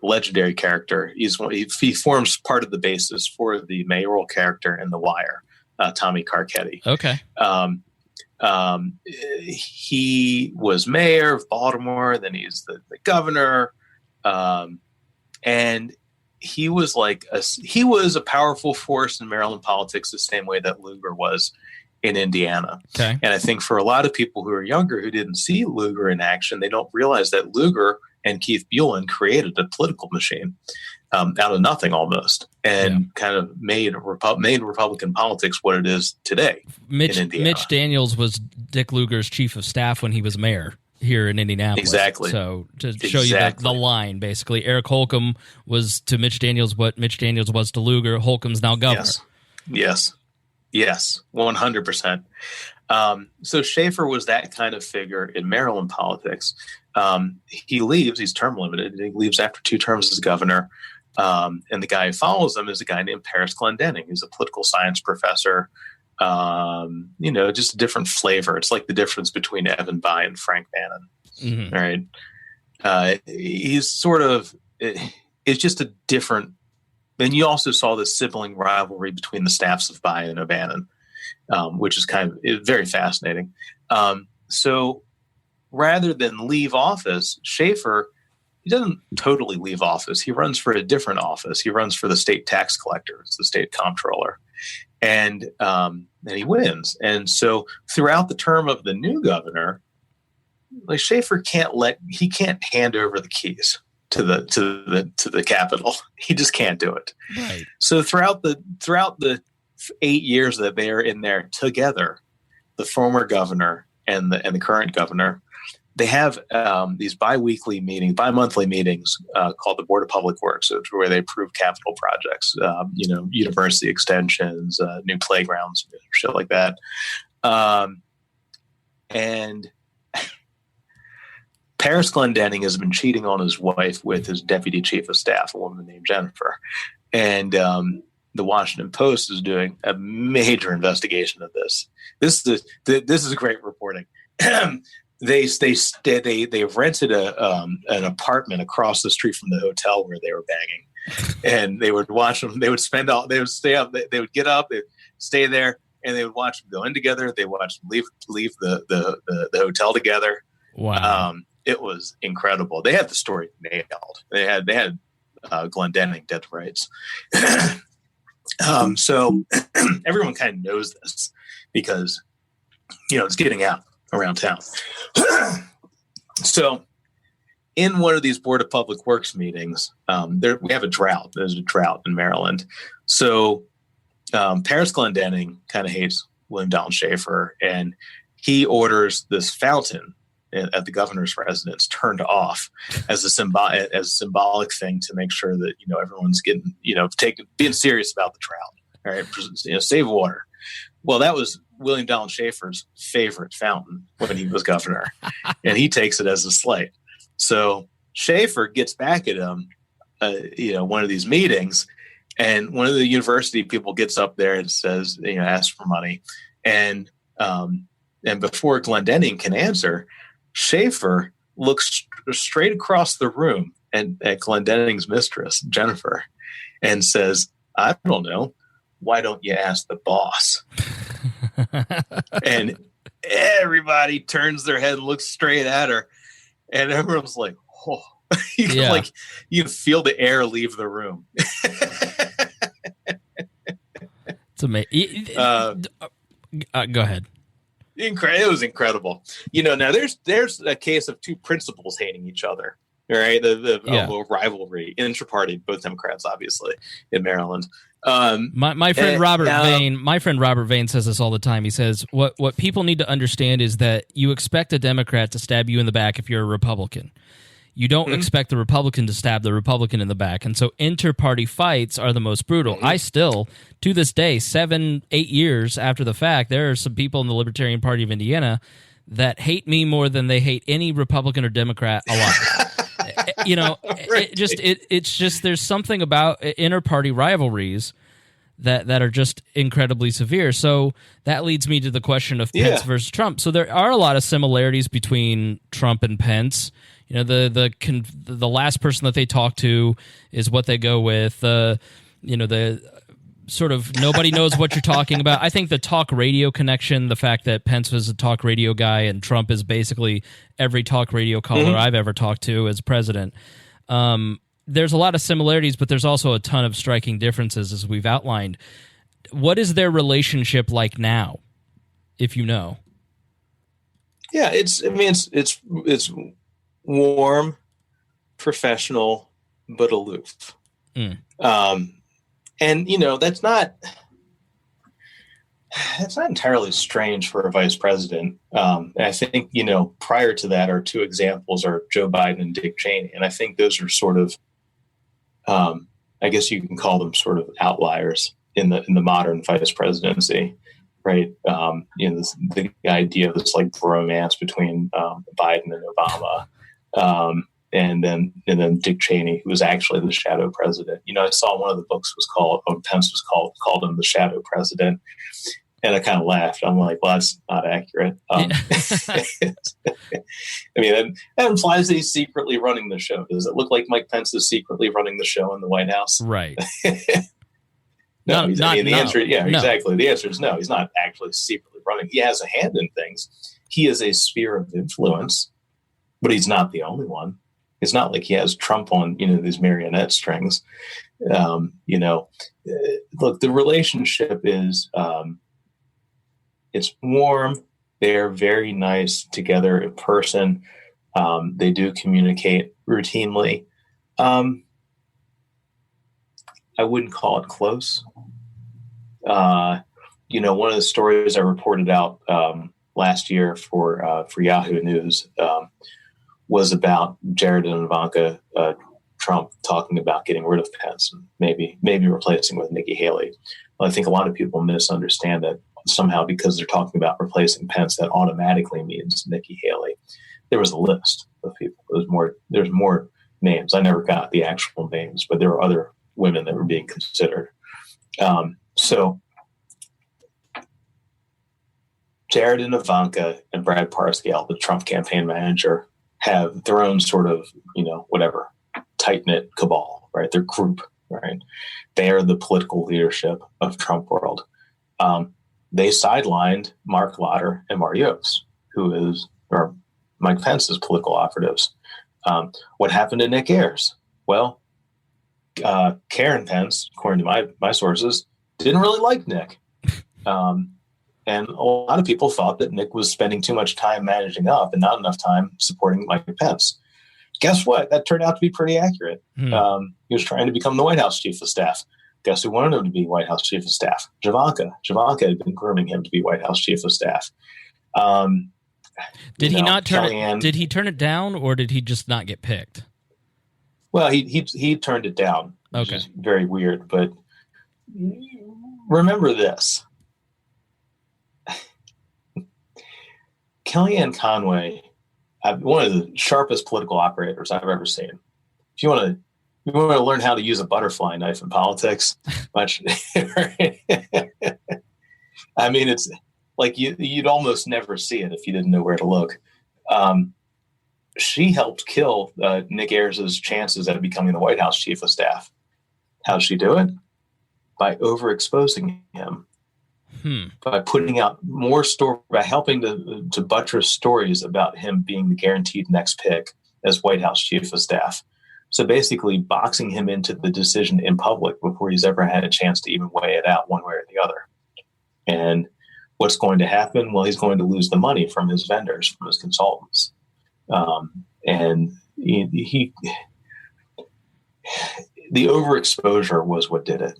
legendary character. He forms part of the basis for the mayoral character in The Wire, Tommy Carcetti. Okay. He was mayor of Baltimore, then he's the governor, and he was a powerful force in Maryland politics the same way that Lugar was in Indiana. Okay. And I think for a lot of people who are younger who didn't see Lugar in action, they don't realize that Lugar and Keith Bulin created a political machine out of nothing almost, and kind of made Republican politics what it is today in Indiana. Mitch Daniels was Dick Lugar's chief of staff when he was mayor here in Indianapolis. Exactly. So to show you the line, basically, Eric Holcomb was to Mitch Daniels what Mitch Daniels was to Lugar. Holcomb's now governor. Yes, 100%. So Schaefer was that kind of figure in Maryland politics. He leaves, he's term limited, he leaves after 2 terms as governor. And the guy who follows him is a guy named Paris Glendenning, who's a political science professor. Just a different flavor. It's like the difference between Evan Bayh and Frank Bannon. Mm-hmm. Right. He's sort of, it's just a different, and you also saw this sibling rivalry between the staffs of Bayh and O'Bannon, which is very fascinating. So rather than leave office, Schaefer, he doesn't totally leave office. He runs for a different office. He runs for the state tax collector. It's the state comptroller. And he wins. And so throughout the term of the new governor, like Schaefer can't hand over the keys to the Capitol. He just can't do it. Right. So throughout the 8 years that they are in there together, the former governor and the current governor, they have these bi-monthly meetings called the Board of Public Works, where they approve capital projects, university extensions, new playgrounds, shit like that. And Paris Glendenning has been cheating on his wife with his deputy chief of staff, a woman named Jennifer. And the Washington Post is doing a major investigation of this. This is great reporting. They rented an apartment across the street from the hotel where they were banging, and they would watch them. They would stay up. They would get up, they'd stay there, and they would watch them go in together. They watch them leave the hotel together. Wow, it was incredible. They had the story nailed. They had Glendenning dead to rights. So everyone kind of knows this because it's getting out around town. So in one of these Board of Public Works meetings, we have a drought. There's a drought in Maryland. So Paris Glendenning kind of hates William Donald Schaefer, and he orders this fountain at the governor's residence turned off as a symbolic thing to make sure that everyone's getting being serious about the drought. All right, save water. Well, that was William Donald Schaefer's favorite fountain when he was governor, and he takes it as a slight. So Schaefer gets back at him, one of these meetings, and one of the university people gets up there and says, asks for money, and before Glendenning can answer, Schaefer looks straight across the room at Glendenning's mistress, Jennifer, and says, "I don't know. Why don't you ask the boss?" And everybody turns their head and looks straight at her, and everyone's like, "Oh!" You feel the air leave the room. It's amazing. Go ahead. It was incredible. Now there's a case of two principals hating each other. All right, the rivalry, intra-party, both Democrats, obviously, in Maryland. My friend Robert Vane says this all the time. He says what people need to understand is that you expect a Democrat to stab you in the back if you're a Republican. You don't expect the Republican to stab the Republican in the back. And so inter-party fights are the most brutal. I still, to this day, 7-8 years after the fact, there are some people in the Libertarian Party of Indiana that hate me more than they hate any Republican or Democrat alive. It's just there's something about inter-party rivalries that are just incredibly severe. So that leads me to the question of Pence versus Trump. So there are a lot of similarities between Trump and Pence. The last person that they talk to is what they go with. The sort of nobody knows what you're talking about. I think the talk radio connection, the fact that Pence was a talk radio guy and Trump is basically every talk radio caller I've ever talked to as president. There's a lot of similarities, but there's also a ton of striking differences, as we've outlined. What is their relationship like now? if you know. Yeah, it's warm, professional, but aloof. And that's not entirely strange for a vice president. I think, prior to that, our two examples are Joe Biden and Dick Cheney. And I think those are sort of, I guess you can call them sort of outliers in the modern vice presidency, right? The idea of this like romance between Biden and Obama. And then Dick Cheney, who was actually the shadow president. I saw one of the books Pence was called him the shadow president. And I kind of laughed. I'm like, well, that's not accurate. That implies that he's secretly running the show. Does it look like Mike Pence is secretly running the show in the White House? Right. Exactly. The answer is no. He's not actually secretly running. He has a hand in things. He is a sphere of influence, but he's not the only one. It's not like he has Trump on, these marionette strings. Look, the relationship is, it's warm. They're very nice together in person. They do communicate routinely. I wouldn't call it close. One of the stories I reported out last year for Yahoo News was about Jared and Ivanka Trump talking about getting rid of Pence and maybe replacing with Nikki Haley. Well, I think a lot of people misunderstand that somehow because they're talking about replacing Pence, that automatically means Nikki Haley. There was a list of people. There's more names. I never got the actual names, but there were other women that were being considered. So Jared and Ivanka and Brad Parscale, the Trump campaign manager, have their own sort of, tight-knit cabal, right? Their group, right? They are the political leadership of Trump world. They sidelined Mark Lauder and Marty Oakes, or Mike Pence's political operatives. What happened to Nick Ayers? Well, Karen Pence, according to my sources, didn't really like Nick. And a lot of people thought that Nick was spending too much time managing up and not enough time supporting Mike Pence. Guess what? That turned out to be pretty accurate. He was trying to become the White House chief of staff. Guess who wanted him to be White House chief of staff? Javanka. Javanka had been grooming him to be White House chief of staff. Did he turn it down, or did he just not get picked? Well, he turned it down. Which is very weird. But remember this. Kellyanne Conway, one of the sharpest political operators I've ever seen. If you want to learn how to use a butterfly knife in politics, it's like you'd almost never see it if you didn't know where to look. She helped kill Nick Ayers' chances at becoming the White House chief of staff. How'd she do it? By overexposing him. By putting out more by helping to buttress stories about him being the guaranteed next pick as White House chief of staff. So basically boxing him into the decision in public before he's ever had a chance to even weigh it out one way or the other. And what's going to happen? Well, he's going to lose the money from his vendors, from his consultants. And the overexposure was what did it.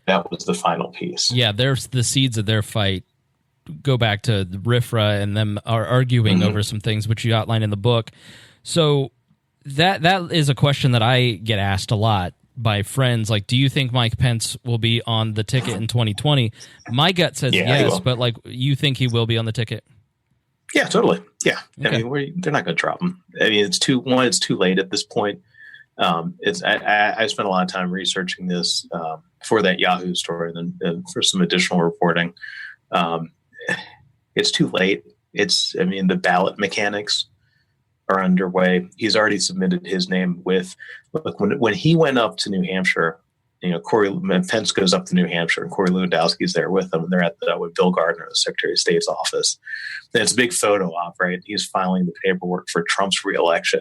That was the final piece. Yeah, there's the seeds of their fight go back to the RIFRA and them are arguing over some things, which you outline in the book. So that is a question that I get asked a lot by friends. Like, do you think Mike Pence will be on the ticket in 2020? My gut says yes, but you think he will be on the ticket? Yeah, totally. Yeah. Okay. They're not going to drop him. It's too late at this point. I spent a lot of time researching this for that Yahoo story and then for some additional reporting. It's too late. The ballot mechanics are underway. He's already submitted his name when he went up to New Hampshire. Pence goes up to New Hampshire and Corey Lewandowski's there with him. And they're at with Bill Gardner, the Secretary of State's office. And it's a big photo op, right? He's filing the paperwork for Trump's reelection.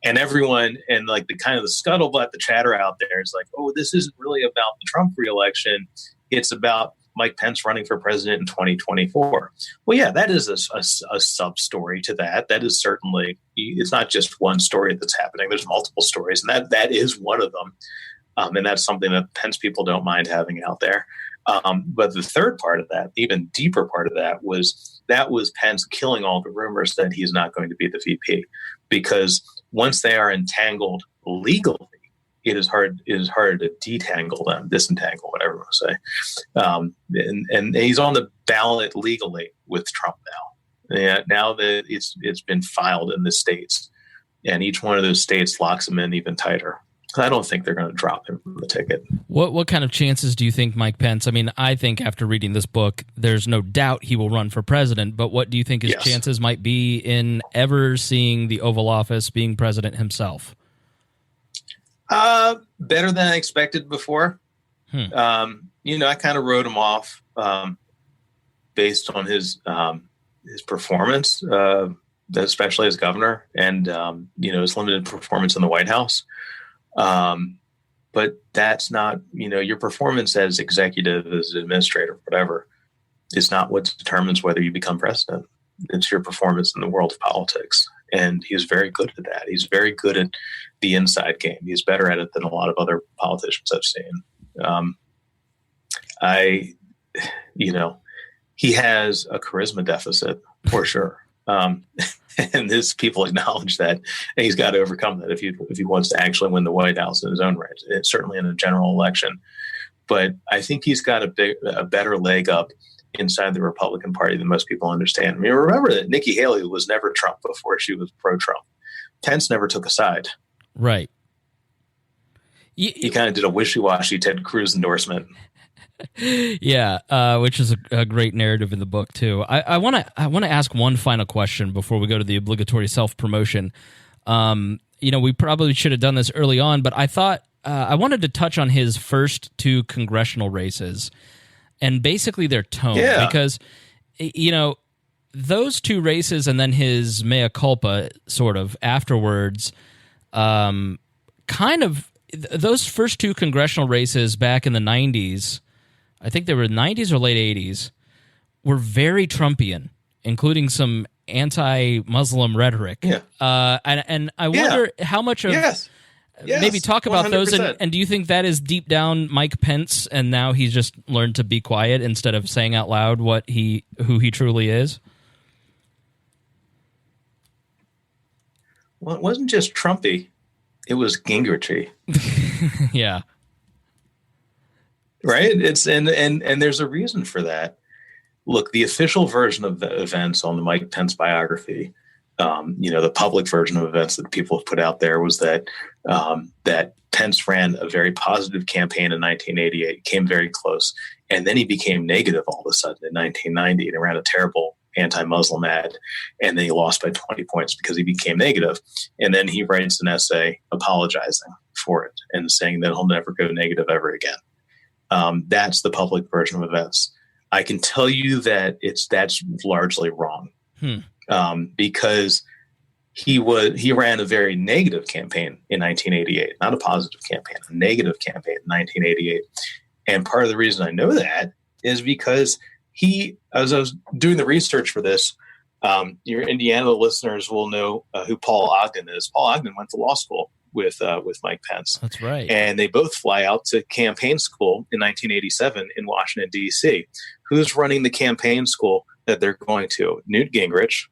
And everyone, and the scuttlebutt, the chatter out there is like, oh, this isn't really about the Trump reelection. It's about Mike Pence running for president in 2024. Well, yeah, that is a sub story to that. That is certainly, it's not just one story that's happening. There's multiple stories, and that is one of them. And that's something that Pence people don't mind having out there. But the third part of that, even deeper part of that was Pence killing all the rumors that he's not going to be the VP, because once they are entangled legally, it is hard to disentangle, whatever you want to say. And he's on the ballot legally with Trump now. Yeah, now that it's been filed in the states, and each one of those states locks him in even tighter. I don't think they're going to drop him from the ticket. What kind of chances do you think Mike Pence? I mean, I think after reading this book, there's no doubt he will run for president. But what do you think his chances might be in ever seeing the Oval Office, being president himself? Better than I expected before. I kind of wrote him off based on his performance, especially as governor, and his limited performance in the White House. But that's not, your performance as executive, as administrator, whatever, is not what determines whether you become president. It's your performance in the world of politics. And he's very good at that. He's very good at the inside game. He's better at it than a lot of other politicians I've seen. He has a charisma deficit for sure. And his people acknowledge that, and he's got to overcome that if he wants to actually win the White House in his own right. It's certainly in a general election, but I think he's got a better leg up inside the Republican Party than most people understand. I mean, remember that Nikki Haley was never Trump before she was pro-Trump. Pence never took a side. Right. He kind of did a wishy-washy Ted Cruz endorsement. Yeah, which is a great narrative in the book too. I want to ask one final question before we go to the obligatory self-promotion. We probably should have done this early on, but I thought I wanted to touch on his first two congressional races and basically their tone, because those two races and then his mea culpa sort of afterwards, kind of those first two congressional races back in the 90s. I think they were 90s or late 80s, were very Trumpian, including some anti-Muslim rhetoric. Yeah. And I wonder how much of maybe talk about 100%. Those. And do you think that is deep down Mike Pence, and now he's just learned to be quiet instead of saying out loud who he truly is? Well, it wasn't just Trumpy; it was Gingrichi. Yeah. Right. It's and there's a reason for that. Look, the official version of the events on the Mike Pence biography, the public version of events that people have put out there was that that Pence ran a very positive campaign in 1988, came very close, and then he became negative all of a sudden in 1990 and ran a terrible anti-Muslim ad, and then he lost by 20 points because he became negative. And then he writes an essay apologizing for it and saying that he'll never go negative ever again. That's the public version of events. I can tell you that that's largely wrong, because he ran a very negative campaign in 1988, not a positive campaign, a negative campaign in 1988. And part of the reason I know that is because as I was doing the research for this, your Indiana listeners will know who Paul Ogden is. Paul Ogden went to law school with Mike Pence. That's right. And they both fly out to campaign school in 1987 in Washington, D.C. Who's running the campaign school that they're going to? Newt Gingrich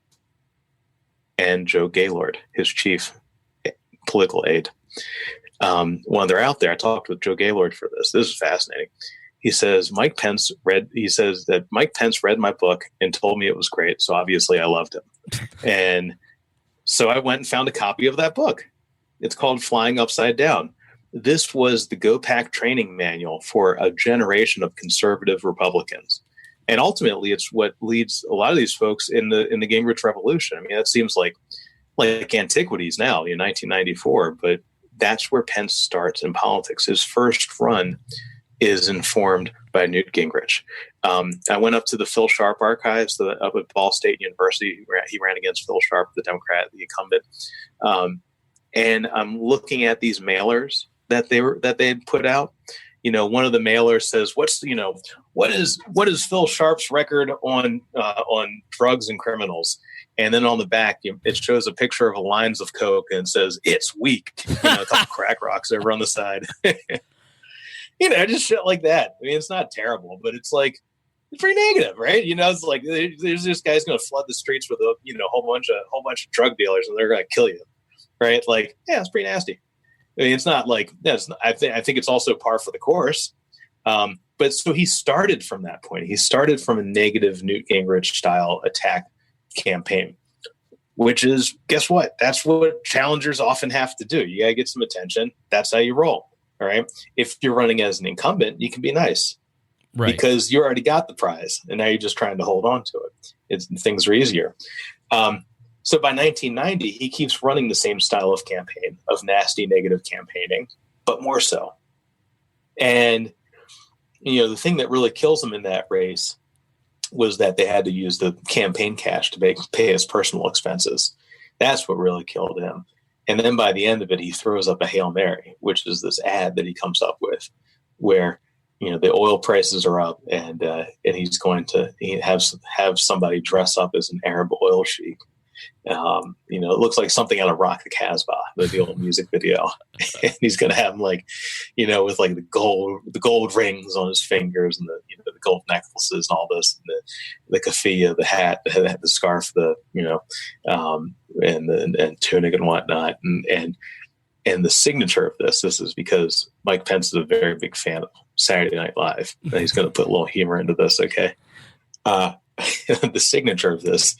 and Joe Gaylord, his chief political aide. When they're out there, I talked with Joe Gaylord for this. This is fascinating. He says that Mike Pence read my book and told me it was great. So obviously I loved him. And so I went and found a copy of that book. It's called Flying Upside Down. This was the Go Pack training manual for a generation of conservative Republicans. And ultimately, it's what leads a lot of these folks in the Gingrich Revolution. I mean, that seems like antiquities now in 1994, but that's where Pence starts in politics. His first run is informed by Newt Gingrich. I went up to the Phil Sharp archives up at Ball State University. He ran against Phil Sharp, the Democrat, the incumbent. And I'm looking at these mailers that they had put out. One of the mailers says, what is Phil Sharp's record on drugs and criminals? And then on the back, it shows a picture of lines of coke and it says it's weak. A couple crack rocks over on the side. Just shit like that. I mean, it's not terrible, but it's like it's pretty negative, right? It's like there's this guy's going to flood the streets with a whole bunch of drug dealers, and they're going to kill you, right? Like, yeah, it's pretty nasty. I mean, it's not like that's. I think it's also par for the course. But so he started from that point. He started from a negative Newt Gingrich style attack campaign, which is, guess what? That's what challengers often have to do. You got to get some attention. That's how you roll. All right. If you're running as an incumbent, you can be nice, right? Because you already got the prize, and now you're just trying to hold on to it. Things are easier. So by 1990, he keeps running the same style of campaign, of nasty, negative campaigning, but more so. And the thing that really kills him in that race was that they had to use the campaign cash to pay his personal expenses. That's what really killed him. And then by the end of it, he throws up a Hail Mary, which is this ad that he comes up with where, the oil prices are up and he's going to have somebody dress up as an Arab oil sheik. It looks like something out of Rock the Casbah, the old music video. And he's going to have him with like the gold rings on his fingers and the gold necklaces and all this, and the keffiyeh, the hat, the scarf, and tunic and whatnot. And the signature of this is because Mike Pence is a very big fan of Saturday Night Live. And he's going to put a little humor into this. Okay. The signature of this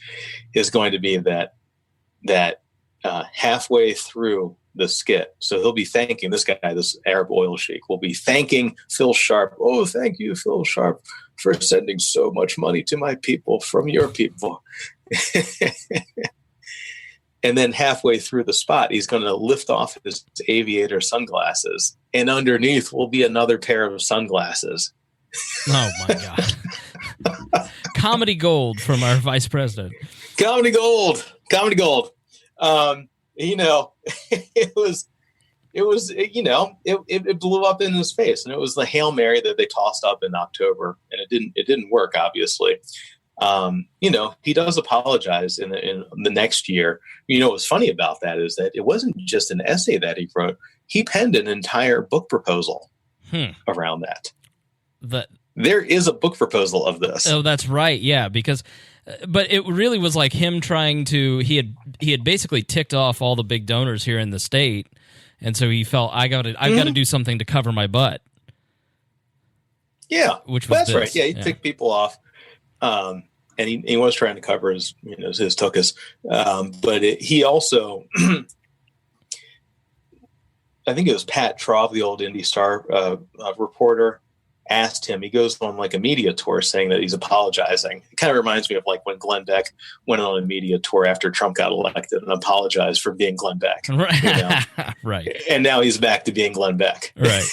is going to be that halfway through the skit. So he'll be thanking this guy, this Arab oil sheik, will be thanking Phil Sharp. Oh, thank you, Phil Sharp, for sending so much money to my people from your people. And then halfway through the spot, he's going to lift off his aviator sunglasses, and underneath will be another pair of sunglasses. Oh my God. Comedy gold from our vice president. Comedy gold. It blew up in his face, and it was the Hail Mary that they tossed up in October, and it didn't work, obviously. He does apologize in the next year. What's funny about that is that it wasn't just an essay that he wrote. He penned an entire book proposal around that. There is a book proposal of this. Oh, that's right. Yeah, but it really was like him trying to. He had basically ticked off all the big donors here in the state, and so he felt I've got to do something to cover my butt. Yeah, which was that's right. Yeah, he ticked people off, and he was trying to cover his tuchus, but he also. I think it was Pat Traub, the old Indy Star reporter, asked him. He goes on like a media tour saying that he's apologizing. It kind of reminds me of like when Glenn Beck went on a media tour after Trump got elected and apologized for being Glenn Beck. Right. Right. And now he's back to being Glenn Beck. Right.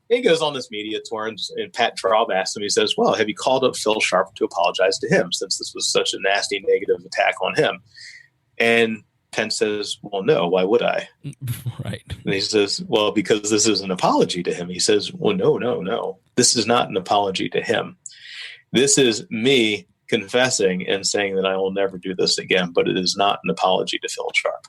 He goes on this media tour, and Pat Traub asks him, he says, well, have you called up Phil Sharp to apologize to him since this was such a nasty negative attack on him? And Pence says, well, no, why would I? Right. And he says, well, because this is an apology to him. He says, well, no. This is not an apology to him. This is me confessing and saying that I will never do this again, but it is not an apology to Phil Sharp.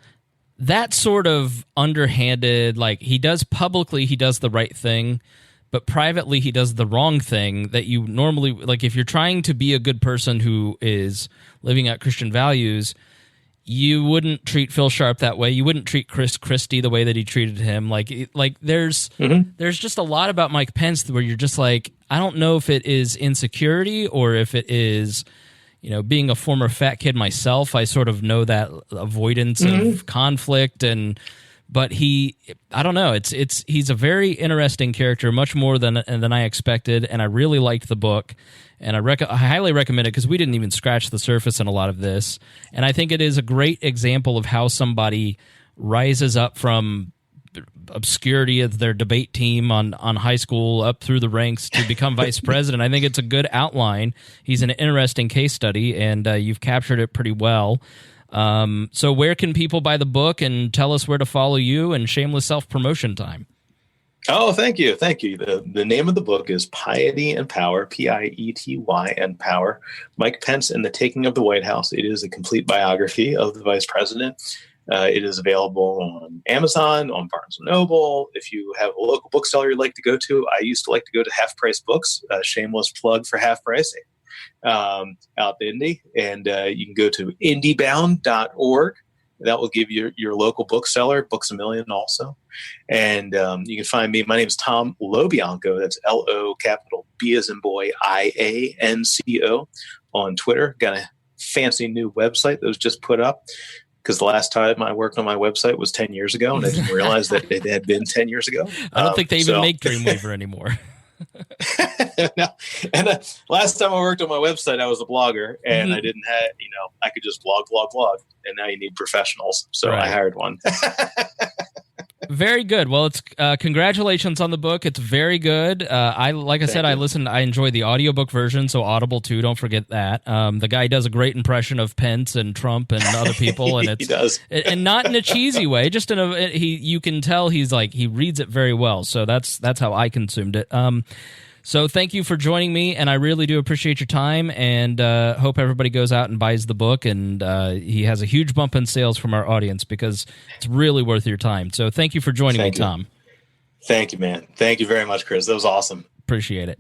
That sort of underhanded, like he does publicly, he does the right thing, but privately he does the wrong thing that you normally, like if you're trying to be a good person who is living out Christian values, you wouldn't treat Phil Sharp that way. You wouldn't treat Chris Christie the way that he treated him. Like there's just a lot about Mike Pence where you're just like, I don't know if it is insecurity or if it is, being a former fat kid myself. I sort of know that avoidance of conflict but I don't know. He's a very interesting character, much more than I expected, and I really liked the book. And I highly recommend it because we didn't even scratch the surface in a lot of this. And I think it is a great example of how somebody rises up from obscurity of their debate team on high school up through the ranks to become vice president. I think it's a good outline. He's an interesting case study, and you've captured it pretty well. So where can people buy the book, and tell us where to follow you, and shameless self-promotion time? Oh, thank you. Thank you. The name of the book is Piety and Power, Piety and Power, Mike Pence and the Taking of the White House. It is a complete biography of the vice president. It is available on Amazon, on Barnes & Noble. If you have a local bookseller you'd like to go to, I used to like to go to Half Price Books, shameless plug for Half Price, out in Indy. And you can go to indiebound.org. That will give you your local bookseller, Books A Million also. And you can find me. My name is Tom LoBianco. That's L-O capital B as in boy, I-A-N-C-O on Twitter. Got a fancy new website that was just put up because the last time I worked on my website was 10 years ago, and I didn't realize that it had been 10 years ago. I don't think they even make Dreamweaver anymore. No. And last time I worked on my website, I was a blogger, and I didn't have, I could just blog. And now you need professionals. So I hired one. Very good. Well, it's congratulations on the book. It's very good. I enjoy the audiobook version, so Audible too. Don't forget that. The guy does a great impression of Pence and Trump and other people, and he does, and not in a cheesy way. Just in a you can tell he reads it very well. So that's how I consumed it. So thank you for joining me, and I really do appreciate your time, and hope everybody goes out and buys the book, and he has a huge bump in sales from our audience because it's really worth your time. So thank you for joining me, Tom. Thank you, man. Thank you very much, Chris. That was awesome. Appreciate it.